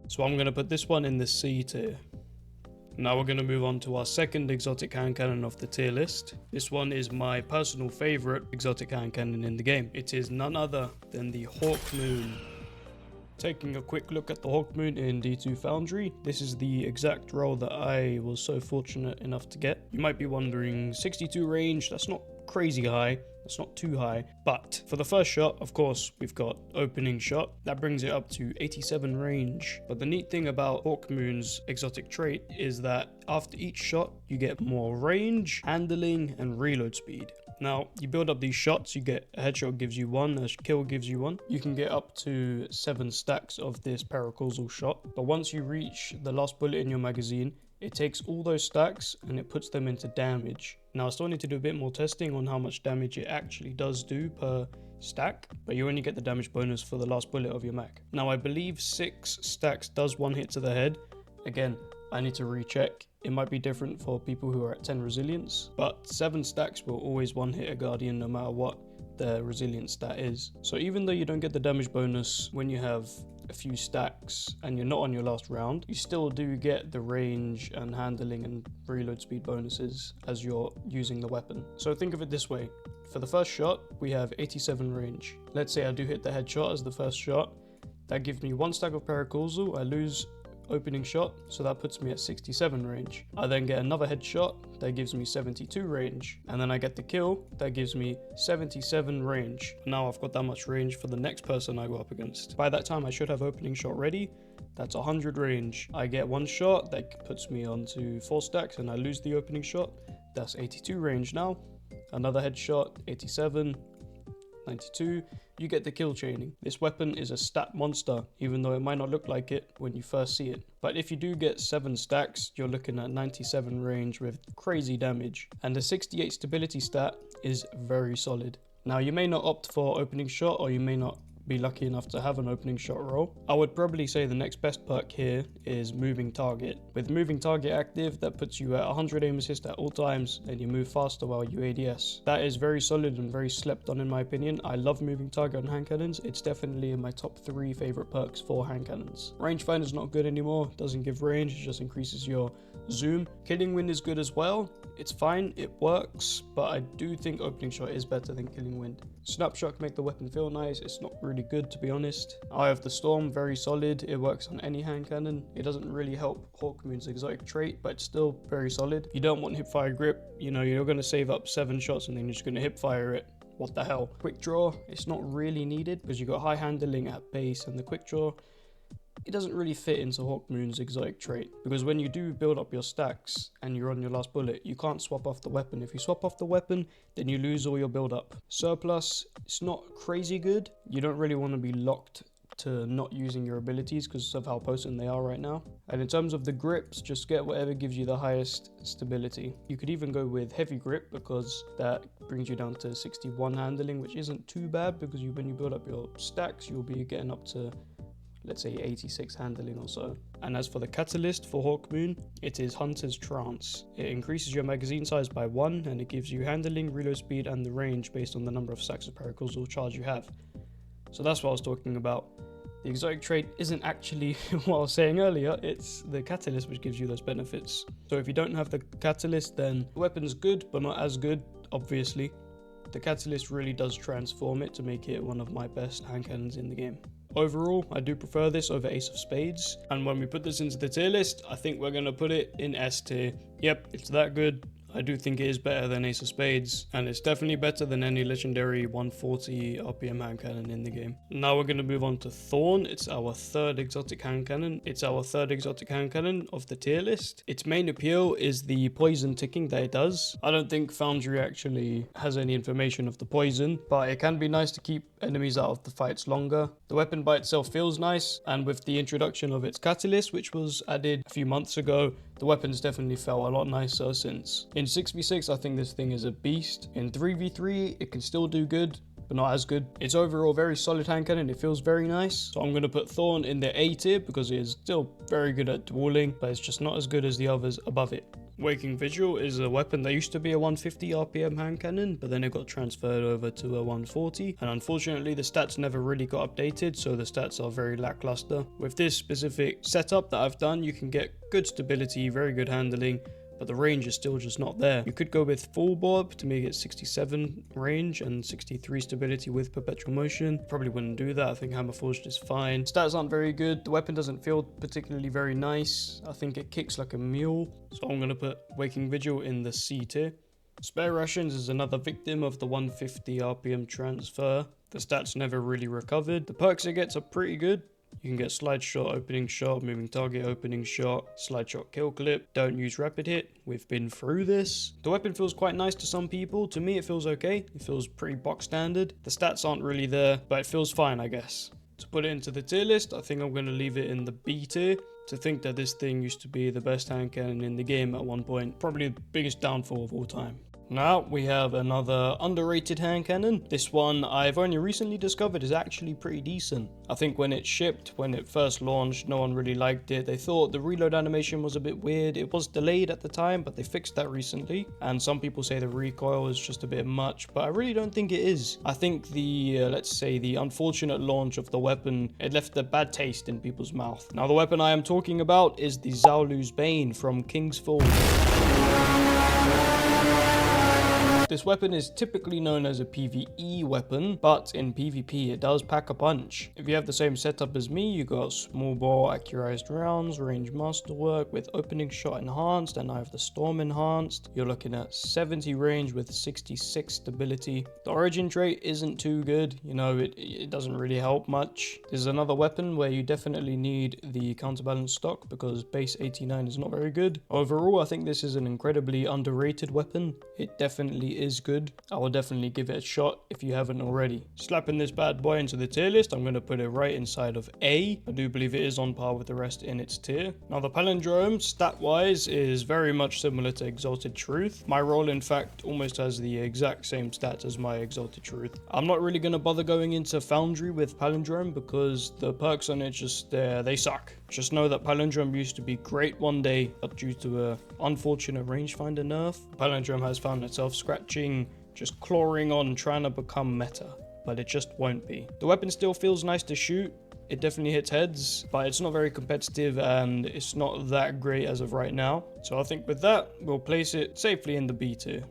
So I'm going to put this one in the C tier. Now we're going to move on to our second exotic hand cannon of the tier list. This one is my personal favorite exotic hand cannon in the game. It is none other than the Hawkmoon. Taking a quick look at the Hawkmoon in D2 Foundry, this is the exact roll that I was so fortunate enough to get. You might be wondering, 62 range, that's not crazy high. It's not too high, but for the first shot, of course, we've got Opening Shot. That brings it up to 87 range. But the neat thing about Hawkmoon's exotic trait is that after each shot, you get more range, handling, and reload speed. Now, you build up these shots, you get a headshot gives you 1, a kill gives you 1. You can get up to 7 stacks of this paracausal shot. But once you reach the last bullet in your magazine, it takes all those stacks and it puts them into damage. Now I still need to do a bit more testing on how much damage it actually does do per stack, but you only get the damage bonus for the last bullet of your mag. Now I believe 6 stacks does 1 hit to the head. Again, I need to recheck. It might be different for people who are at 10 resilience, but 7 stacks will always 1 hit a Guardian no matter what the resilience stat is. So even though you don't get the damage bonus when you have a few stacks and you're not on your last round, you still do get the range and handling and reload speed bonuses as you're using the weapon. So think of it this way. For the first shot, we have 87 range. Let's say I do hit the headshot as the first shot. That gives me 1 stack of paracausal. I lose Opening Shot, so that puts me at 67 range. I then get another headshot, that gives me 72 range, and then I get the kill, that gives me 77 range. Now I've got that much range for the next person I go up against. By that time I should have Opening Shot ready. That's 100 range. I get 1 shot, that puts me onto 4 stacks, and I lose the Opening Shot. That's 82 range now. Another headshot, 87. 92, you get the kill chaining. This weapon is a stat monster, even though it might not look like it when you first see it. But if you do get 7 stacks, you're looking at 97 range with crazy damage. And the 68 stability stat is very solid. Now, you may not opt for opening shot, or you may not be lucky enough to have an opening shot roll. I would probably say the next best perk here is moving target. With moving target active, that puts you at 100 aim assist at all times, and you move faster while you ADS. That is very solid and very slept on in my opinion. I love moving target on hand cannons. It's definitely in my top 3 favorite perks for hand cannons. Rangefinder is not good anymore, doesn't give range, it just increases your zoom. Killing wind is good as well. It's fine, it works, but I do think opening shot is better than killing wind. Snapshot can make the weapon feel nice. It's not really good, to be honest. Eye of the Storm, very solid. It works on any hand cannon. It doesn't really help Hawkmoon's exotic trait, but it's still very solid. You don't want hipfire grip. You know, you're going to save up 7 shots and then you're just going to hipfire it. What the hell? Quick draw, it's not really needed because you got high handling at base, and the quick draw, it doesn't really fit into Hawkmoon's exotic trait, because when you do build up your stacks and you're on your last bullet, you can't swap off the weapon. If you swap off the weapon, then you lose all your build up. Surplus, it's not crazy good. You don't really want to be locked to not using your abilities because of how potent they are right now. And in terms of the grips, just get whatever gives you the highest stability. You could even go with heavy grip because that brings you down to 61 handling, which isn't too bad because when you build up your stacks, you'll be getting up to, let's say, 86 handling or so. And as for the catalyst for Hawkmoon, it is Hunter's Trance. It increases your magazine size by 1, and it gives you handling, reload speed, and the range based on the number of stacks of paracles or charge you have. So that's what I was talking about. The exotic trait isn't actually what I was saying earlier, it's the catalyst which gives you those benefits. So if you don't have the catalyst, then the weapon's good, but not as good, obviously. The catalyst really does transform it to make it one of my best hand cannons in the game. Overall, I do prefer this over Ace of Spades, and when we put this into the tier list, I think we're going to put it in S tier. Yep, it's that good. I do think it is better than Ace of Spades, and it's definitely better than any legendary 140 RPM hand cannon in the game. Now we're going to move on to Thorn. It's our 3rd exotic hand cannon. It's our 3rd exotic hand cannon of the tier list. Its main appeal is the poison ticking that it does. I don't think Foundry actually has any information of the poison, but it can be nice to keep enemies out of the fights longer. The weapon by itself feels nice, and with the introduction of its catalyst, which was added a few months ago, the weapon's definitely felt a lot nicer since. In 6v6, I think this thing is a beast. In 3v3, it can still do good, but not as good. It's overall very solid hand cannon. It feels very nice. So I'm going to put Thorn in the A tier because it is still very good at dueling, but it's just not as good as the others above it. Waking Vigil is a weapon that used to be a 150 RPM hand cannon, but then it got transferred over to a 140, and unfortunately the stats never really got updated, so the stats are very lackluster. With this specific setup that I've done, you can get good stability, very good handling, but the range is still just not there. You could go with full Bob to make it 67 range and 63 stability with perpetual motion. Probably wouldn't do that. I think Hammerforged is fine. Stats aren't very good. The weapon doesn't feel particularly very nice. I think it kicks like a mule. So I'm going to put Waking Vigil in the C tier. Spare Rations is another victim of the 150 RPM transfer. The stats never really recovered. The perks it gets are pretty good. You can get slide shot, opening shot, moving target, opening shot, slide shot, kill clip. Don't use rapid hit. We've been through this. The weapon feels quite nice to some people. To me, it feels okay. It feels pretty box standard. The stats aren't really there, but it feels fine, I guess. To put it into the tier list, I think I'm going to leave it in the B tier. To think that this thing used to be the best hand cannon in the game at one point. Probably the biggest downfall of all time. Now we have another underrated hand cannon. This one I've only recently discovered is actually pretty decent. I think when it shipped, when it first launched, no one really liked it. They thought the reload animation was a bit weird. It was delayed at the time, but they fixed that recently. And some people say the recoil is just a bit much, but I really don't think it is. I think the, let's say the unfortunate launch of the weapon, it left a bad taste in people's mouth. Now the weapon I am talking about is the Zaolu's Bane from King's Fall. This weapon is typically known as a PvE weapon, but in PvP it does pack a punch. If you have the same setup as me, you got small bore accurized rounds, range masterwork with opening shot enhanced, and I have the storm enhanced. You're looking at 70 range with 66 stability. The origin trait isn't too good, you know, it doesn't really help much. This is another weapon where you definitely need the counterbalance stock because base 89 is not very good. Overall, I think this is an incredibly underrated weapon. It definitely is good. I will definitely give it a shot if you haven't already. Slapping this bad boy into the tier list, I'm going to put it right inside of A. I do believe it is on par with the rest in its tier. Now the Palindrome, stat-wise, is very much similar to Exalted Truth. My role, in fact, almost has the exact same stats as my Exalted Truth. I'm not really going to bother going into Foundry with Palindrome because the perks on it just, they suck. Just know that Palindrome used to be great one day, but due to a unfortunate rangefinder nerf, Palindrome has found itself scratching, just clawing on, trying to become meta, but it just won't be. The weapon still feels nice to shoot. It definitely hits heads, but it's not very competitive and it's not that great as of right now. So I think with that, we'll place it safely in the B tier.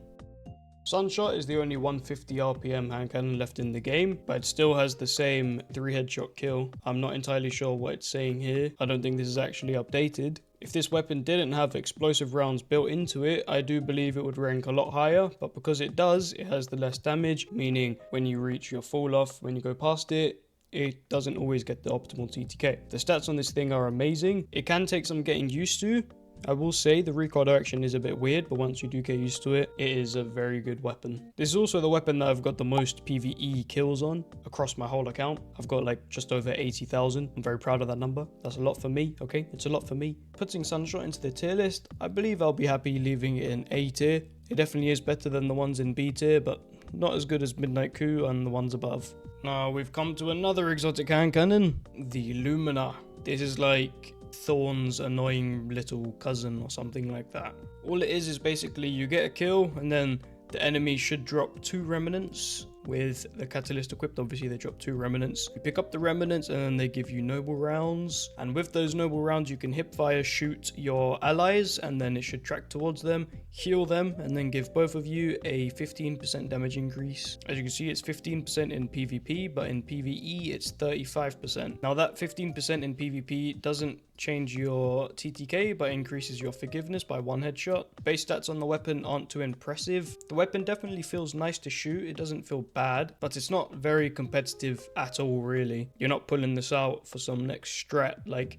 Sunshot is the only 150 RPM hand cannon left in the game, but it still has the same 3 headshot kill. I'm not entirely sure what it's saying here. I don't think this is actually updated. If this weapon didn't have explosive rounds built into it, I do believe it would rank a lot higher, but because it does, it has the less damage, meaning when you reach your fall off, when you go past it, it doesn't always get the optimal TTK. The stats on this thing are amazing. It can take some getting used to. I will say the recoil direction is a bit weird, but once you do get used to it, it is a very good weapon. This is also the weapon that I've got the most PvE kills on across my whole account. I've got like just over 80,000. I'm very proud of that number. That's a lot for me, okay? It's a lot for me. Putting Sunshot into the tier list, I believe I'll be happy leaving it in A tier. It definitely is better than the ones in B tier, but not as good as Midnight Coup and the ones above. Now we've come to another exotic hand cannon, the Lumina. This is like Thorn's annoying little cousin or something like that. All it is basically you get a kill and then the enemy should drop 2 remnants. With the catalyst equipped, obviously they drop 2 remnants. You pick up the remnants and then they give you noble rounds, and with those noble rounds you can hip fire shoot your allies and then it should track towards them, heal them, and then give both of you a 15% damage increase. As you can see, it's 15% in PvP, but in PvE it's 35%. Now that 15% in PvP doesn't change your TTK, but increases your forgiveness by 1 headshot. Base stats on the weapon aren't too impressive. The weapon definitely feels nice to shoot. It doesn't feel bad, but it's not very competitive at all, really. You're not pulling this out for some next strat like,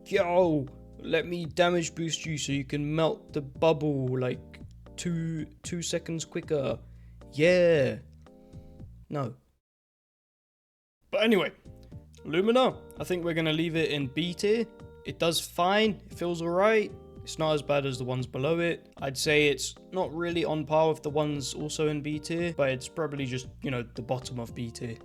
yo, let me damage boost you so you can melt the bubble like two seconds quicker. Yeah. No. But anyway, Lumina, I think we're going to leave it in B tier. It does fine, it feels alright. It's not as bad as the ones below it. I'd say it's not really on par with the ones also in B tier, but it's probably just, you know, the bottom of B tier.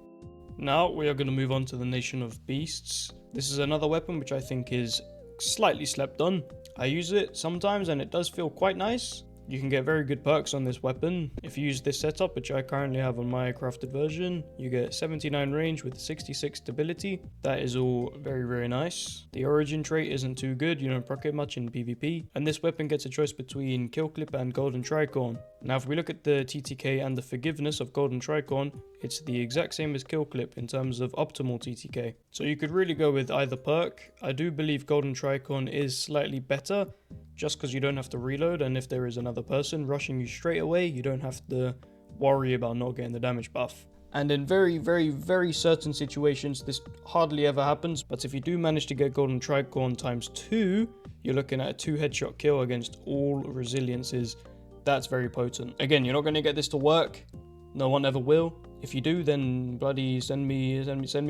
Now we are going to move on to the Nation of Beasts. This is another weapon which I think is slightly slept on. I use it sometimes and it does feel quite nice. You can get very good perks on this weapon. If you use this setup, which I currently have on my crafted version, you get 79 range with 66 stability. That is all very, very nice. The origin trait isn't too good, you don't proc it much in PvP. And this weapon gets a choice between Kill Clip and Golden Tricorn. Now if we look at the TTK and the forgiveness of Golden Tricorn, it's the exact same as Kill Clip in terms of optimal TTK. So you could really go with either perk. I do believe Golden Tricorn is slightly better, just because you don't have to reload, and if there is another person rushing you straight away, you don't have to worry about not getting the damage buff. And in very, very, very certain situations, this hardly ever happens, but if you do manage to get Golden Tricorn ×2, you're looking at a 2 headshot kill against all resiliences. That's very potent. Again, you're not going to get this to work. No one ever will. If you do, then bloody send me a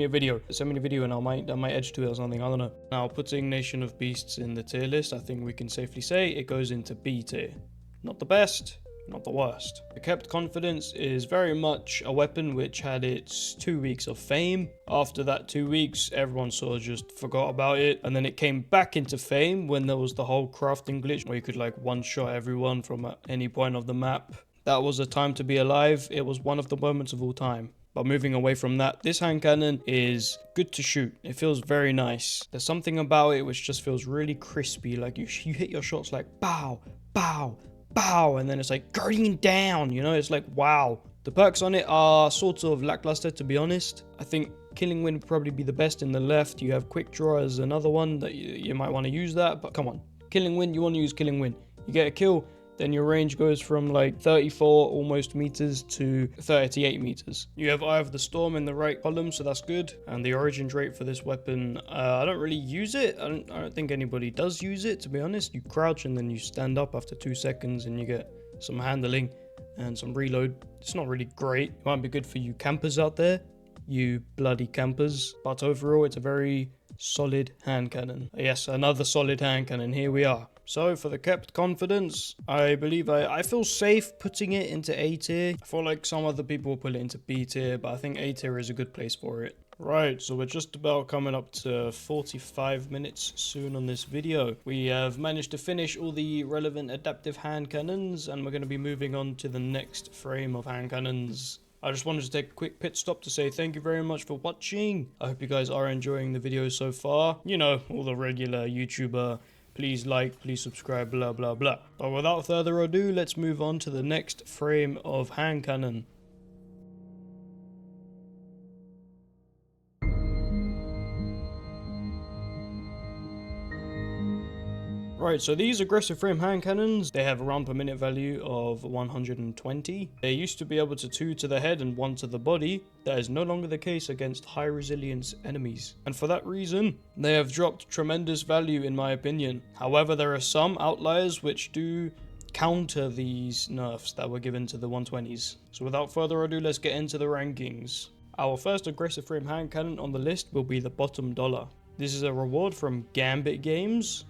video. Send me a video and I might edge to it or something, I don't know. Now, putting Nation of Beasts in the tier list, I think we can safely say it goes into B tier. Not the best, not the worst. The Kept Confidence is very much a weapon which had its 2 weeks of fame. After that 2 weeks, everyone sort of just forgot about it, and then it came back into fame when there was the whole crafting glitch where you could like one-shot everyone from any point of the map. That was a time to be alive. It was one of the moments of all time. But moving away from that, this hand cannon is good to shoot. It feels very nice. There's something about it which just feels really crispy. Like you hit your shots like bow, bow, bow, and then it's like guardian down, you know? It's like, wow. The perks on it are sort of lackluster, to be honest. I think Killing Wind would probably be the best in the left. You have Quick Draw as another one that you might want to use that, but come on. Killing Wind, you want to use Killing Wind. You get a kill, then your range goes from like 34 almost meters to 38 meters. You have Eye of the Storm in the right column, so that's good. And the origin trait for this weapon, I don't really use it. I don't think anybody does use it, to be honest. You crouch and then you stand up after 2 seconds and you get some handling. and some reload. It's not really great. It might be good for you campers out there, you bloody campers, but overall it's a very solid hand cannon. Yes, another solid hand cannon. Here we are. So for the kept confidence, I believe I feel safe putting it into A tier. I feel like some other people will put it into B tier, but I think A tier is a good place for it. Right, so we're just about coming up to 45 minutes soon on this video. We have managed to finish all the relevant adaptive hand cannons, and we're going to be moving on to the next frame of hand cannons. I just wanted to take a quick pit stop to say thank you very much for watching. I hope you guys are enjoying the video so far. You know, all the regular YouTuber, please like, please subscribe, blah blah blah. But without further ado, let's move on to the next frame of hand cannon. Right, so these aggressive frame hand cannons, they have a round per minute value of 120. They used to be able to 2 to the head and 1 to the body. That is no longer the case against high resilience enemies. And for that reason, they have dropped tremendous value in my opinion. However, there are some outliers which do counter these nerfs that were given to the 120s. So without further ado, let's get into the rankings. Our first aggressive frame hand cannon on the list will be the bottom dollar. This is a reward from Gambit Games,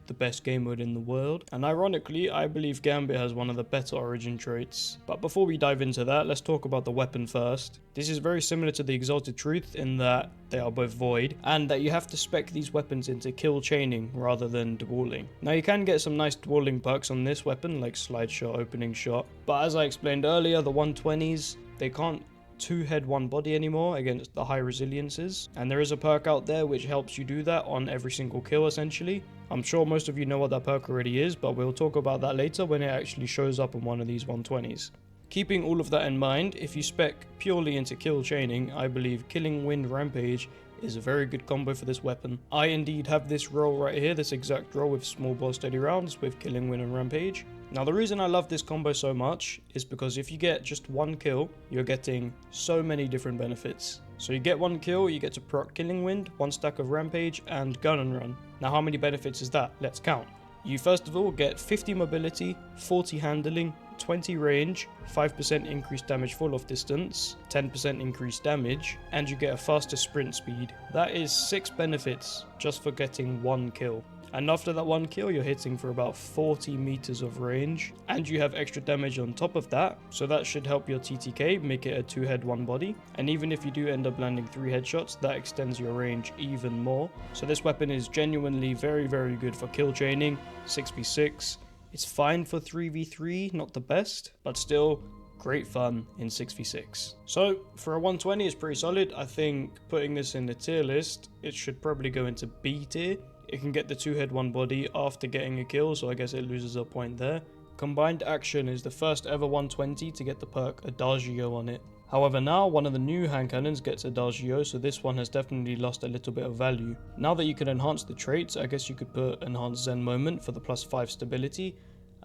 the best game mode in the world, and ironically I believe Gambit has one of the better origin traits. But before we dive into that, let's talk about the weapon first. This is very similar to the Exalted Truth in that they are both void, and that you have to spec these weapons into kill chaining rather than dueling. Now you can get some nice dueling perks on this weapon like slide shot, opening shot, but as I explained earlier, the 120s, they can't 2-head 1 body anymore against the high resiliences, and there is a perk out there which helps you do that on every single kill essentially. I'm sure most of you know what that perk already is, but we'll talk about that later when it actually shows up on one of these 120s. Keeping all of that in mind, if you spec purely into kill chaining, I believe Killing Wind Rampage is a very good combo for this weapon. I indeed have this roll right here, this exact roll with small ball steady rounds with Killing Wind and Rampage. Now the reason I love this combo so much is because if you get just 1 kill, you're getting so many different benefits. So you get 1 kill, you get to proc Killing Wind, 1 stack of Rampage, and Gun and Run. Now how many benefits is that? Let's count. You first of all get 50 mobility, 40 handling, 20 range, 5% increased damage fall off distance, 10% increased damage, and you get a faster sprint speed. That is 6 benefits just for getting 1 kill. And after that 1 kill, you're hitting for about 40 meters of range, and you have extra damage on top of that, so that should help your TTK, make it a 2-head 1 body. And even if you do end up landing 3 headshots, that extends your range even more. So this weapon is genuinely very good for kill chaining, 6v6. It's fine for 3v3, not the best, but still great fun in 6v6. So for a 120, it's pretty solid. I think putting this in the tier list, it should probably go into B tier. It can get the 2-head 1 body after getting a kill, so I guess it loses a point there. Combined Action is the first ever 120 to get the perk Adagio on it. However, now one of the new hand cannons gets Adagio, so this one has definitely lost a little bit of value. Now that you can enhance the traits, I guess you could put Enhanced Zen Moment for the +5 stability,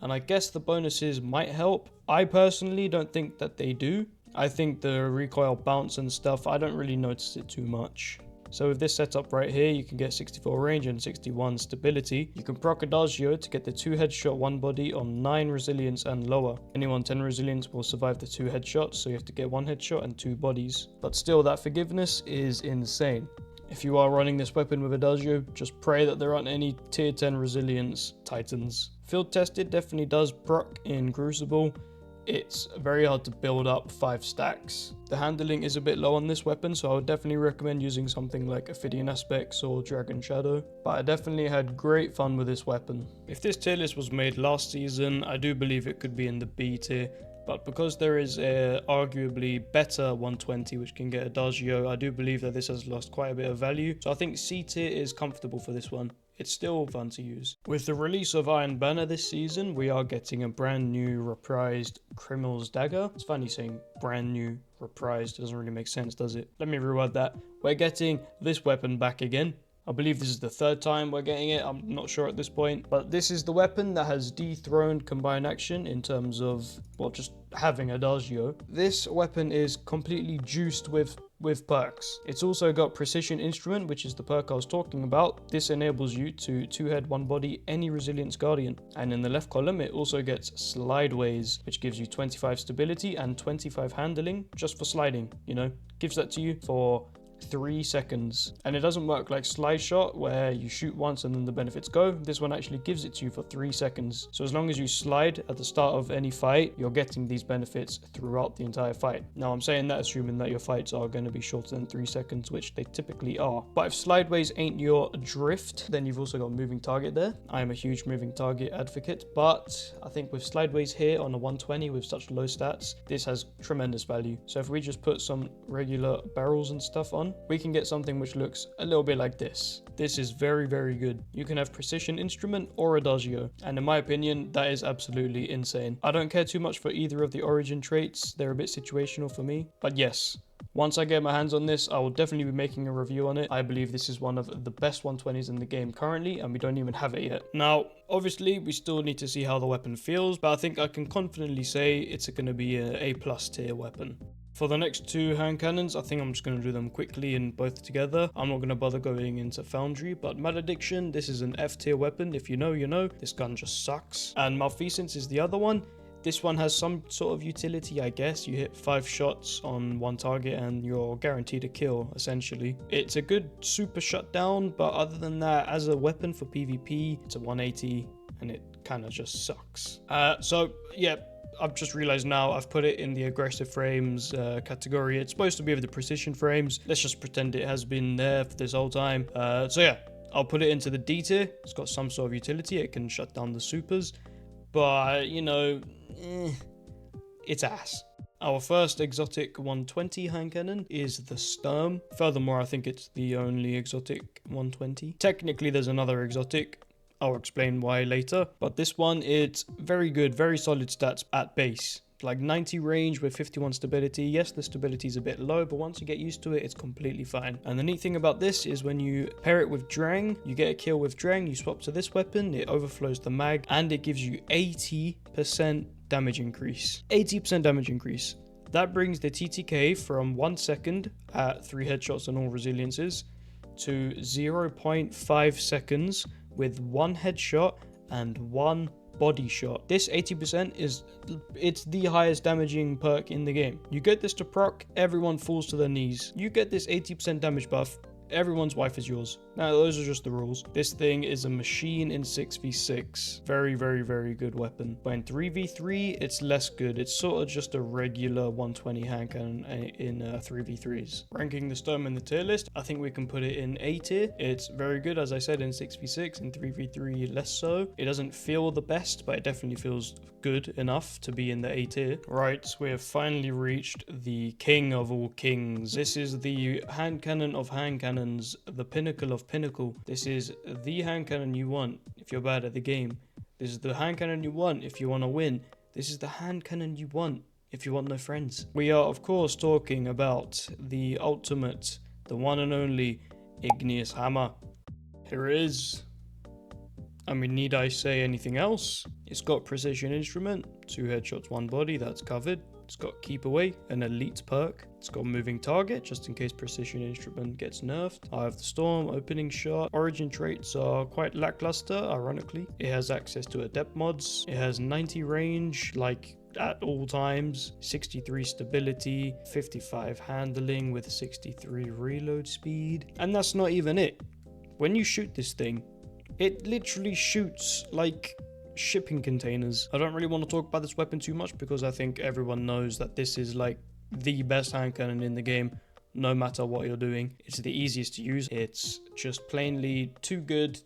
and I guess the bonuses might help. I personally don't think that they do. I think the recoil bounce and stuff, I don't really notice it too much. So with this setup right here, you can get 64 range and 61 stability. You can proc Adagio to get the 2 headshot 1 body on 9 resilience and lower. Anyone 10 resilience will survive the 2 headshots, so you have to get 1 headshot and 2 bodies. But still, that forgiveness is insane. If you are running this weapon with Adagio, just pray that there aren't any tier 10 resilience titans. Field tested definitely does proc in Crucible. It's very hard to build up 5 stacks. The handling is a bit low on this weapon, so I would definitely recommend using something like Ophidian Aspects or Dragon Shadow, but I definitely had great fun with this weapon. If this tier list was made last season, I do believe it could be in the B tier, but because there is a arguably better 120 which can get Adagio, I do believe that this has lost quite a bit of value, so I think C tier is comfortable for this one. It's still fun to use. With the release of Iron Banner this season, we are getting a brand new reprised Criminal's Dagger. It's funny saying brand new reprised, it doesn't really make sense, does it? Let me reword that. We're getting this weapon back again. I believe this is the 3rd time we're getting it, I'm not sure at this point. But this is the weapon that has dethroned Combined Action in terms of, well, just having Adagio. This weapon is completely juiced with with perks. It's also got Precision Instrument, which is the perk I was talking about. This enables you to 2-head 1-body any Resilience Guardian. And in the left column, it also gets Slideways, which gives you 25 stability and 25 handling just for sliding, you know, gives that to you for 3 seconds. And it doesn't work like Slide Shot where you shoot once and then the benefits go. This one actually gives it to you for 3 seconds. So as long as you slide at the start of any fight, you're getting these benefits throughout the entire fight. Now I'm saying that assuming that your fights are going to be shorter than 3 seconds, which they typically are. But if Slideways ain't your drift, then you've also got Moving Target there. I am a huge Moving Target advocate, but I think with Slideways here on a 120 with such low stats, this has tremendous value. So if we just put some regular barrels and stuff on, we can get something which looks a little bit like this. This is very, very good. You can have Precision Instrument or Adagio, and in my opinion, that is absolutely insane. I don't care too much for either of the origin traits. They're a bit situational for me, but yes. Once I get my hands on this, I will definitely be making a review on it. I believe this is one of the best 120s in the game currently, and we don't even have it yet. Now, obviously, we still need to see how the weapon feels, but I think I can confidently say it's going to be an A+ tier weapon. For the next 2 hand cannons, I think I'm just going to do them quickly and both together. I'm not going to bother going into Foundry, but Malediction, this is an F tier weapon. If you know, you know. This gun just sucks. And Malfeasance is the other one. This one has some sort of utility, I guess. You hit 5 shots on one target and you're guaranteed a kill, essentially. It's a good super shutdown, but other than that, as a weapon for PvP, it's a 180 and it kind of just sucks. So, yeah. I've just realized now I've put it in the aggressive frames category. It's supposed to be with the precision frames. Let's just pretend it has been there for this whole time. So yeah, I'll put it into the D tier. It's got some sort of utility. It can shut down the supers. But, you know, it's ass. Our first exotic 120 hand cannon is the Sturm. Furthermore, I think it's the only exotic 120. Technically, there's another exotic. I'll explain why later, but this one, it's very good, very solid stats at base. Like 90 range with 51 stability. Yes, the stability is a bit low, but once you get used to it, it's completely fine. And the neat thing about this is when you pair it with Drang, you get a kill with Drang, you swap to this weapon, it overflows the mag, and it gives you 80% damage increase. 80% damage increase. That brings the TTK from 1 second at 3 headshots on all resiliences to 0.5 seconds with 1 headshot and 1 body shot. This 80% it's the highest damaging perk in the game. You get this to proc, everyone falls to their knees. You get this 80% damage buff, everyone's wife is yours. Now, those are just the rules. This thing is a machine in 6v6. Very, very, very good weapon. But in 3v3, it's less good. It's sort of just a regular 120 hand cannon in 3v3s. Ranking the Sturm in the tier list, I think we can put it in A tier. It's very good, as I said, in 6v6. In 3v3, less so. It doesn't feel the best, but it definitely feels good enough to be in the A tier. Right, we have finally reached the king of all kings. This is the hand cannon of hand cannons, the pinnacle of pinnacle. This is the hand cannon you want if you're bad at the game. This is the hand cannon you want if you want to win. This is the hand cannon you want if you want no friends. We are, of course, talking about the ultimate, the one and only Igneous Hammer. Here it is. I mean, need I say anything else? It's got Precision Instrument, 2 headshots, 1 body, that's covered. It's got Keep Away, an elite perk. It's got Moving Target, just in case Precision Instrument gets nerfed. Eye of the Storm, Opening Shot. Origin traits are quite lackluster, ironically. It has access to adept mods. It has 90 range, like at all times. 63 stability, 55 handling with 63 reload speed. And that's not even it. When you shoot this thing, it literally shoots like shipping containers. I don't really want to talk about this weapon too much because I think everyone knows that this is like the best hand cannon in the game, no matter what you're doing. It's the easiest to use. It's just plainly too good.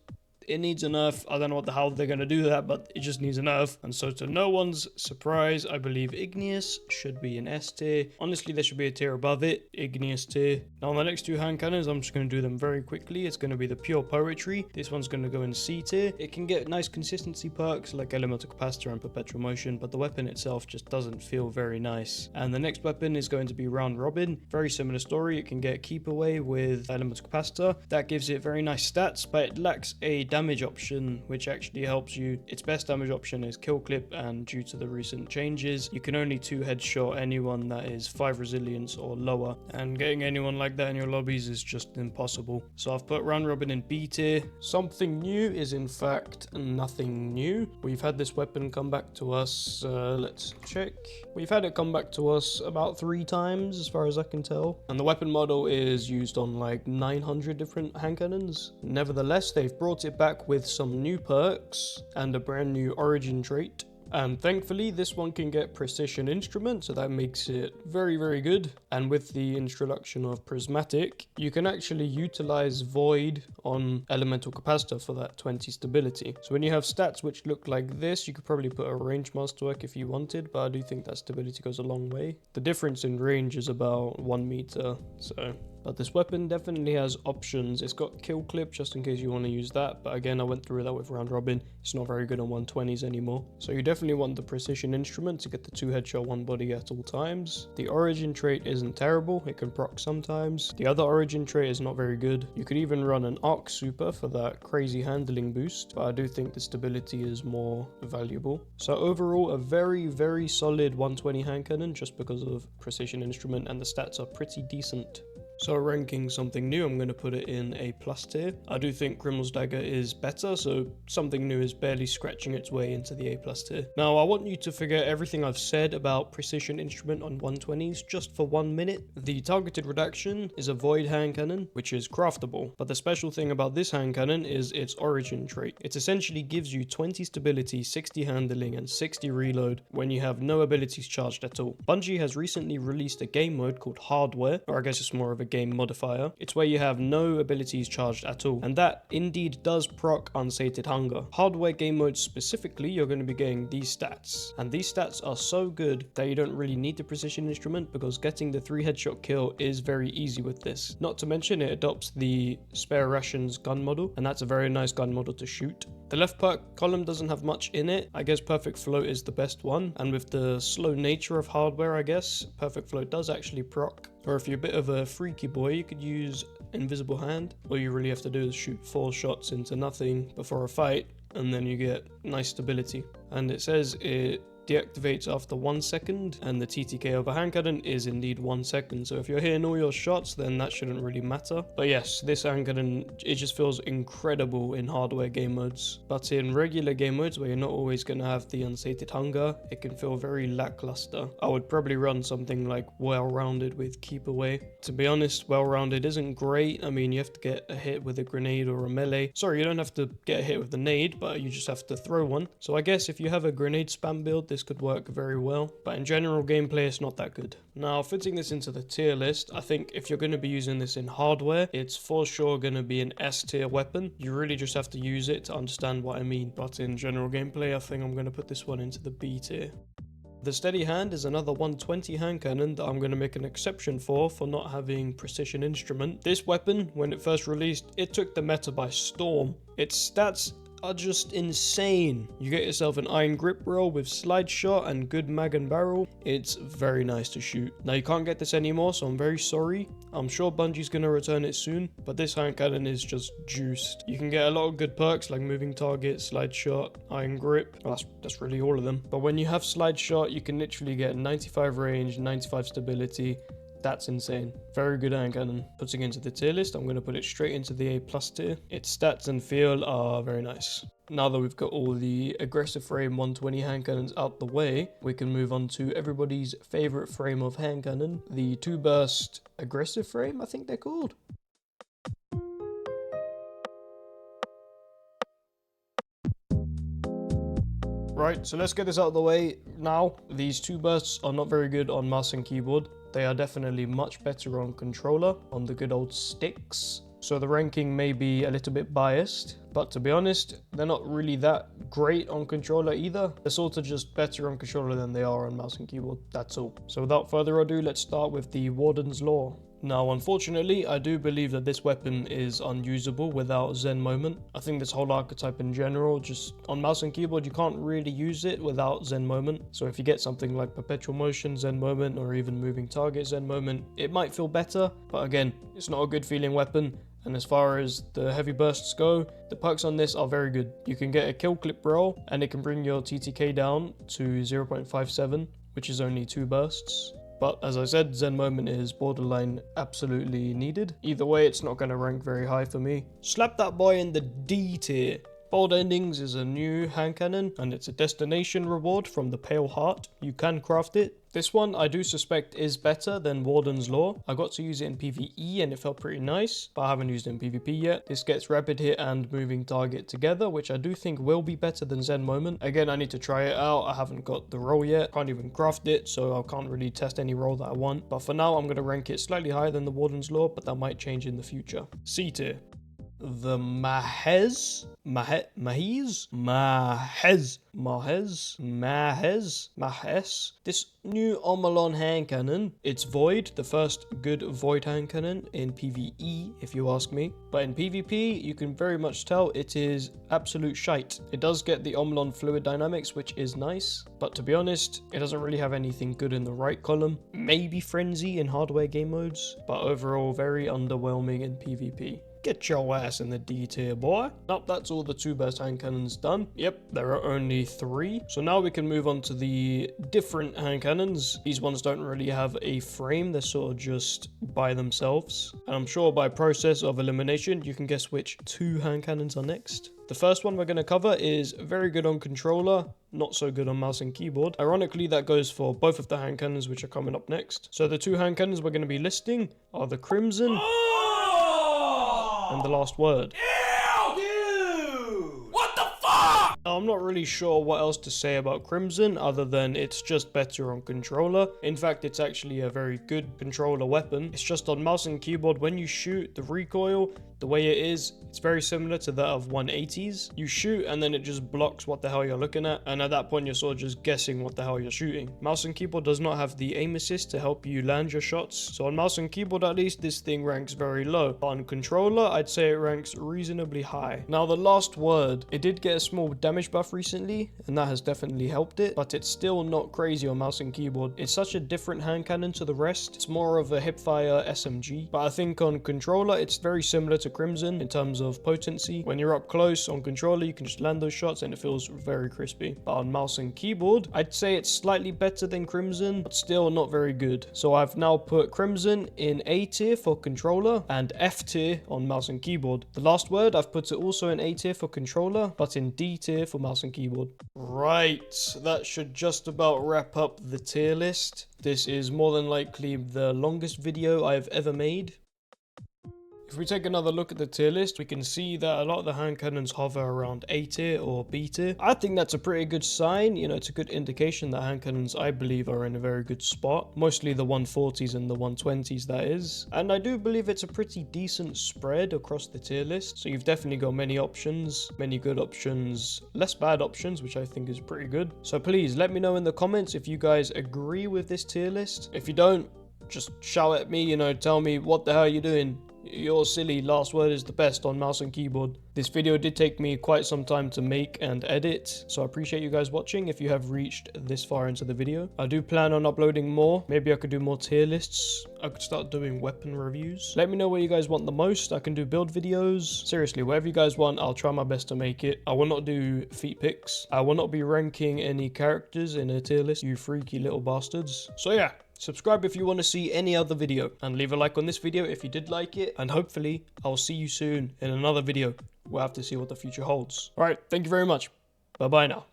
It needs a nerf. I don't know what the hell they're going to do that, but it just needs a nerf. And so to no one's surprise, I believe Igneous should be an S tier. Honestly, there should be a tier above it, Igneous tier. Now on the next 2 hand cannons, I'm just going to do them very quickly. It's going to be the Pure Poetry. This one's going to go in C tier. It can get nice consistency perks like Elemental Capacitor and Perpetual Motion, but the weapon itself just doesn't feel very nice. And the next weapon is going to be Round Robin. Very similar story. It can get Keep Away with Elemental Capacitor. That gives it very nice stats, but it lacks a damage option, which actually helps you. Its best damage option is kill clip, and due to the recent changes, you can only 2-headshot anyone that is 5 resilience or lower, and getting anyone like that in your lobbies is just impossible. So I've put round robin in B tier. Something new is in fact nothing new. We've had this weapon come back to us, let's check. We've had it come back to us about 3 times as far as I can tell, and the weapon model is used on like 900 different hand cannons. Nevertheless, they've brought it back with some new perks and a brand new origin trait. And thankfully this one can get precision instrument, so that makes it very good. And with the introduction of prismatic, you can actually utilize void on elemental capacitor for that 20 stability. So when you have stats which look like this, you could probably put a range masterwork if you wanted, but I do think that stability goes a long way. The difference in range is about 1 meter, but this weapon definitely has options. It's got kill clip just in case you want to use that, but again, I went through that with round robin. It's not very good on 120s anymore. So you definitely want the precision instrument to get the 2-headshot 1 body at all times. The origin trait isn't terrible, it can proc sometimes. The other origin trait is not very good. You could even run an arc super for that crazy handling boost, but I do think the stability is more valuable. So overall, a very solid 120 hand cannon just because of precision instrument, and the stats are pretty decent. So ranking something new, I'm going to put it in A+ tier. I do think Criminal's Dagger is better, so something new is barely scratching its way into the A+ tier. Now I want you to forget everything I've said about precision instrument on 120s just for 1 minute. The targeted reduction is a void hand cannon, which is craftable, but the special thing about this hand cannon is its origin trait. It essentially gives you 20 stability, 60 handling, and 60 reload when you have no abilities charged at all. Bungie has recently released a game mode called Hardware, or I guess it's more of a game modifier. It's where you have no abilities charged at all, and that indeed does proc Unsated Hunger. Hardware game mode specifically, you're going to be getting these stats, and these stats are so good that you don't really need the precision instrument, because getting the 3-headshot kill is very easy with this. Not to mention it adopts the spare rations gun model, and that's a very nice gun model to shoot. The left perk column doesn't have much in it. I guess Perfect Float is the best one, and with the slow nature of Hardware, I guess Perfect Float does actually proc. Or if you're a bit of a freaky boy, you could use Invisible Hand. All you really have to do is shoot 4 shots into nothing before a fight, and then you get nice stability. And it says it deactivates after 1 second, and the TTK of a hand cannon is indeed 1 second. So if you're hitting all your shots, then that shouldn't really matter. But yes, this hand cannon, it just feels incredible in Hardware game modes. But in regular game modes where you're not always going to have the Unsated Hunger, it can feel very lackluster. I would probably run something like Well-Rounded with Keep Away. To be honest, Well-Rounded isn't great. I mean, you have to get a hit with a grenade or a melee. Sorry, you don't have to get a hit with the nade, but you just have to throw one. So I guess if you have a grenade spam build, this could work very well, but in general gameplay it's not that good. Now fitting this into the tier list, I think if you're going to be using this in Hardware, it's for sure going to be an S tier weapon. You really just have to use it to understand what I mean, but in general gameplay I think I'm going to put this one into the B tier. The Steady Hand is another 120 hand cannon that I'm going to make an exception for not having precision instrument. This weapon, when it first released, it took the meta by storm. Its stats are just insane. You get yourself an iron grip roll with slide shot and good mag and barrel. It's very nice to shoot. Now you can't get this anymore, so I'm very sorry. I'm sure Bungie's gonna return it soon, but this hand cannon is just juiced. You can get a lot of good perks like moving target, slide shot, iron grip. Well, that's really all of them. But when you have slide shot, you can literally get 95 range, 95 stability. That's insane. Very good hand cannon. Putting into the tier list, I'm going to put it straight into the A+ tier. Its stats and feel are very nice. Now that we've got all the aggressive frame 120 hand cannons out the way, we can move on to everybody's favorite frame of hand cannon, the 2-burst aggressive frame, I think they're called. Right, so let's get this out of the way now. These 2 bursts are not very good on mouse and keyboard. They are definitely much better on controller, on the good old sticks. So the ranking may be a little bit biased, but to be honest, they're not really that great on controller either. They're sort of just better on controller than they are on mouse and keyboard, that's all. So without further ado, let's start with the Warden's Law. Now, unfortunately, I do believe that this weapon is unusable without Zen Moment. I think this whole archetype in general, just on mouse and keyboard, you can't really use it without Zen Moment. So if you get something like Perpetual Motion Zen Moment or even Moving Target Zen Moment, it might feel better, but again, it's not a good feeling weapon. And as far as the heavy bursts go, the perks on this are very good. You can get a kill clip roll, and it can bring your TTK down to 0.57, which is only 2 bursts. But as I said, Zen Moment is borderline absolutely needed. Either way, it's not going to rank very high for me. Slap that boy in the D tier. Bold Endings is a new hand cannon, and it's a destination reward from the Pale Heart. You can craft it. This one I do suspect is better than Warden's Law. I got to use it in PvE and it felt pretty nice, but I haven't used it in PvP yet. This gets rapid hit and moving target together, which I do think will be better than Zen Moment. Again, I need to try it out. I haven't got the roll yet. Can't even craft it, so I can't really test any roll that I want. But for now, I'm going to rank it slightly higher than the Warden's Law, but that might change in the future. C tier. The Mahez. This new Omolon hand cannon. It's Void, the first good Void hand cannon in PvE, if you ask me. But in PvP, you can very much tell it is absolute shite. It does get the Omolon fluid dynamics, which is nice. But to be honest, it doesn't really have anything good in the right column. Maybe Frenzy in hardware game modes, but overall very underwhelming in PvP. Get your ass in the D tier, boy. Nope, that's all the 2 best hand cannons done. Yep, there are only 3. So now we can move on to the different hand cannons. These ones don't really have a frame. They're sort of just by themselves. And I'm sure by process of elimination, you can guess which 2 hand cannons are next. The first one we're going to cover is very good on controller, not so good on mouse and keyboard. Ironically, that goes for both of the hand cannons which are coming up next. So the 2 hand cannons we're going to be listing are the Crimson and the Last Word. Ew! What the fuck? I'm not really sure what else to say about Crimson other than it's just better on controller. In fact, it's actually a very good controller weapon. It's just on mouse and keyboard, when you shoot, the recoil, the way it is, it's very similar to that of 180s. You shoot and then it just blocks what the hell you're looking at, and at that point you're sort of just guessing what the hell you're shooting. Mouse and keyboard does not have the aim assist to help you land your shots, so on mouse and keyboard at least this thing ranks very low. But on controller, I'd say it ranks reasonably high. Now the Last Word, it did get a small damage buff recently, and that has definitely helped it, but it's still not crazy on mouse and keyboard. It's such a different hand cannon to the rest. It's more of a hipfire SMG, but I think on controller it's very similar to Crimson in terms of potency. When you're up close on controller, you can just land those shots and it feels very crispy. But on mouse and keyboard, I'd say it's slightly better than Crimson, but still not very good. So I've now put Crimson in A tier for controller and F tier on mouse and keyboard. The Last Word, I've put it also in A tier for controller, but in D tier for mouse and keyboard. Right, that should just about wrap up the tier list. This is more than likely the longest video I've ever made. If we take another look at the tier list, we can see that a lot of the hand cannons hover around A tier or B tier. I think that's a pretty good sign. You know, it's a good indication that hand cannons, I believe, are in a very good spot. Mostly the 140s and the 120s, that is. And I do believe it's a pretty decent spread across the tier list. So you've definitely got many options, many good options, less bad options, which I think is pretty good. So please let me know in the comments if you guys agree with this tier list. If you don't, just shout at me, you know, tell me what the hell are you doing. You're silly, Last Word is the best on mouse and keyboard. This video did take me quite some time to make and edit, so I appreciate you guys watching if you have reached this far into the video. I do plan on uploading more. Maybe I could do more tier lists. I could start doing weapon reviews. Let me know what you guys want the most. I can do build videos. Seriously, whatever you guys want, I'll try my best to make it. I will not do feat picks. I will not be ranking any characters in a tier list, you freaky little bastards. So yeah. Subscribe if you want to see any other video, and leave a like on this video if you did like it, and hopefully I'll see you soon in another video. We'll have to see what the future holds. Alright, thank you very much. Bye bye now.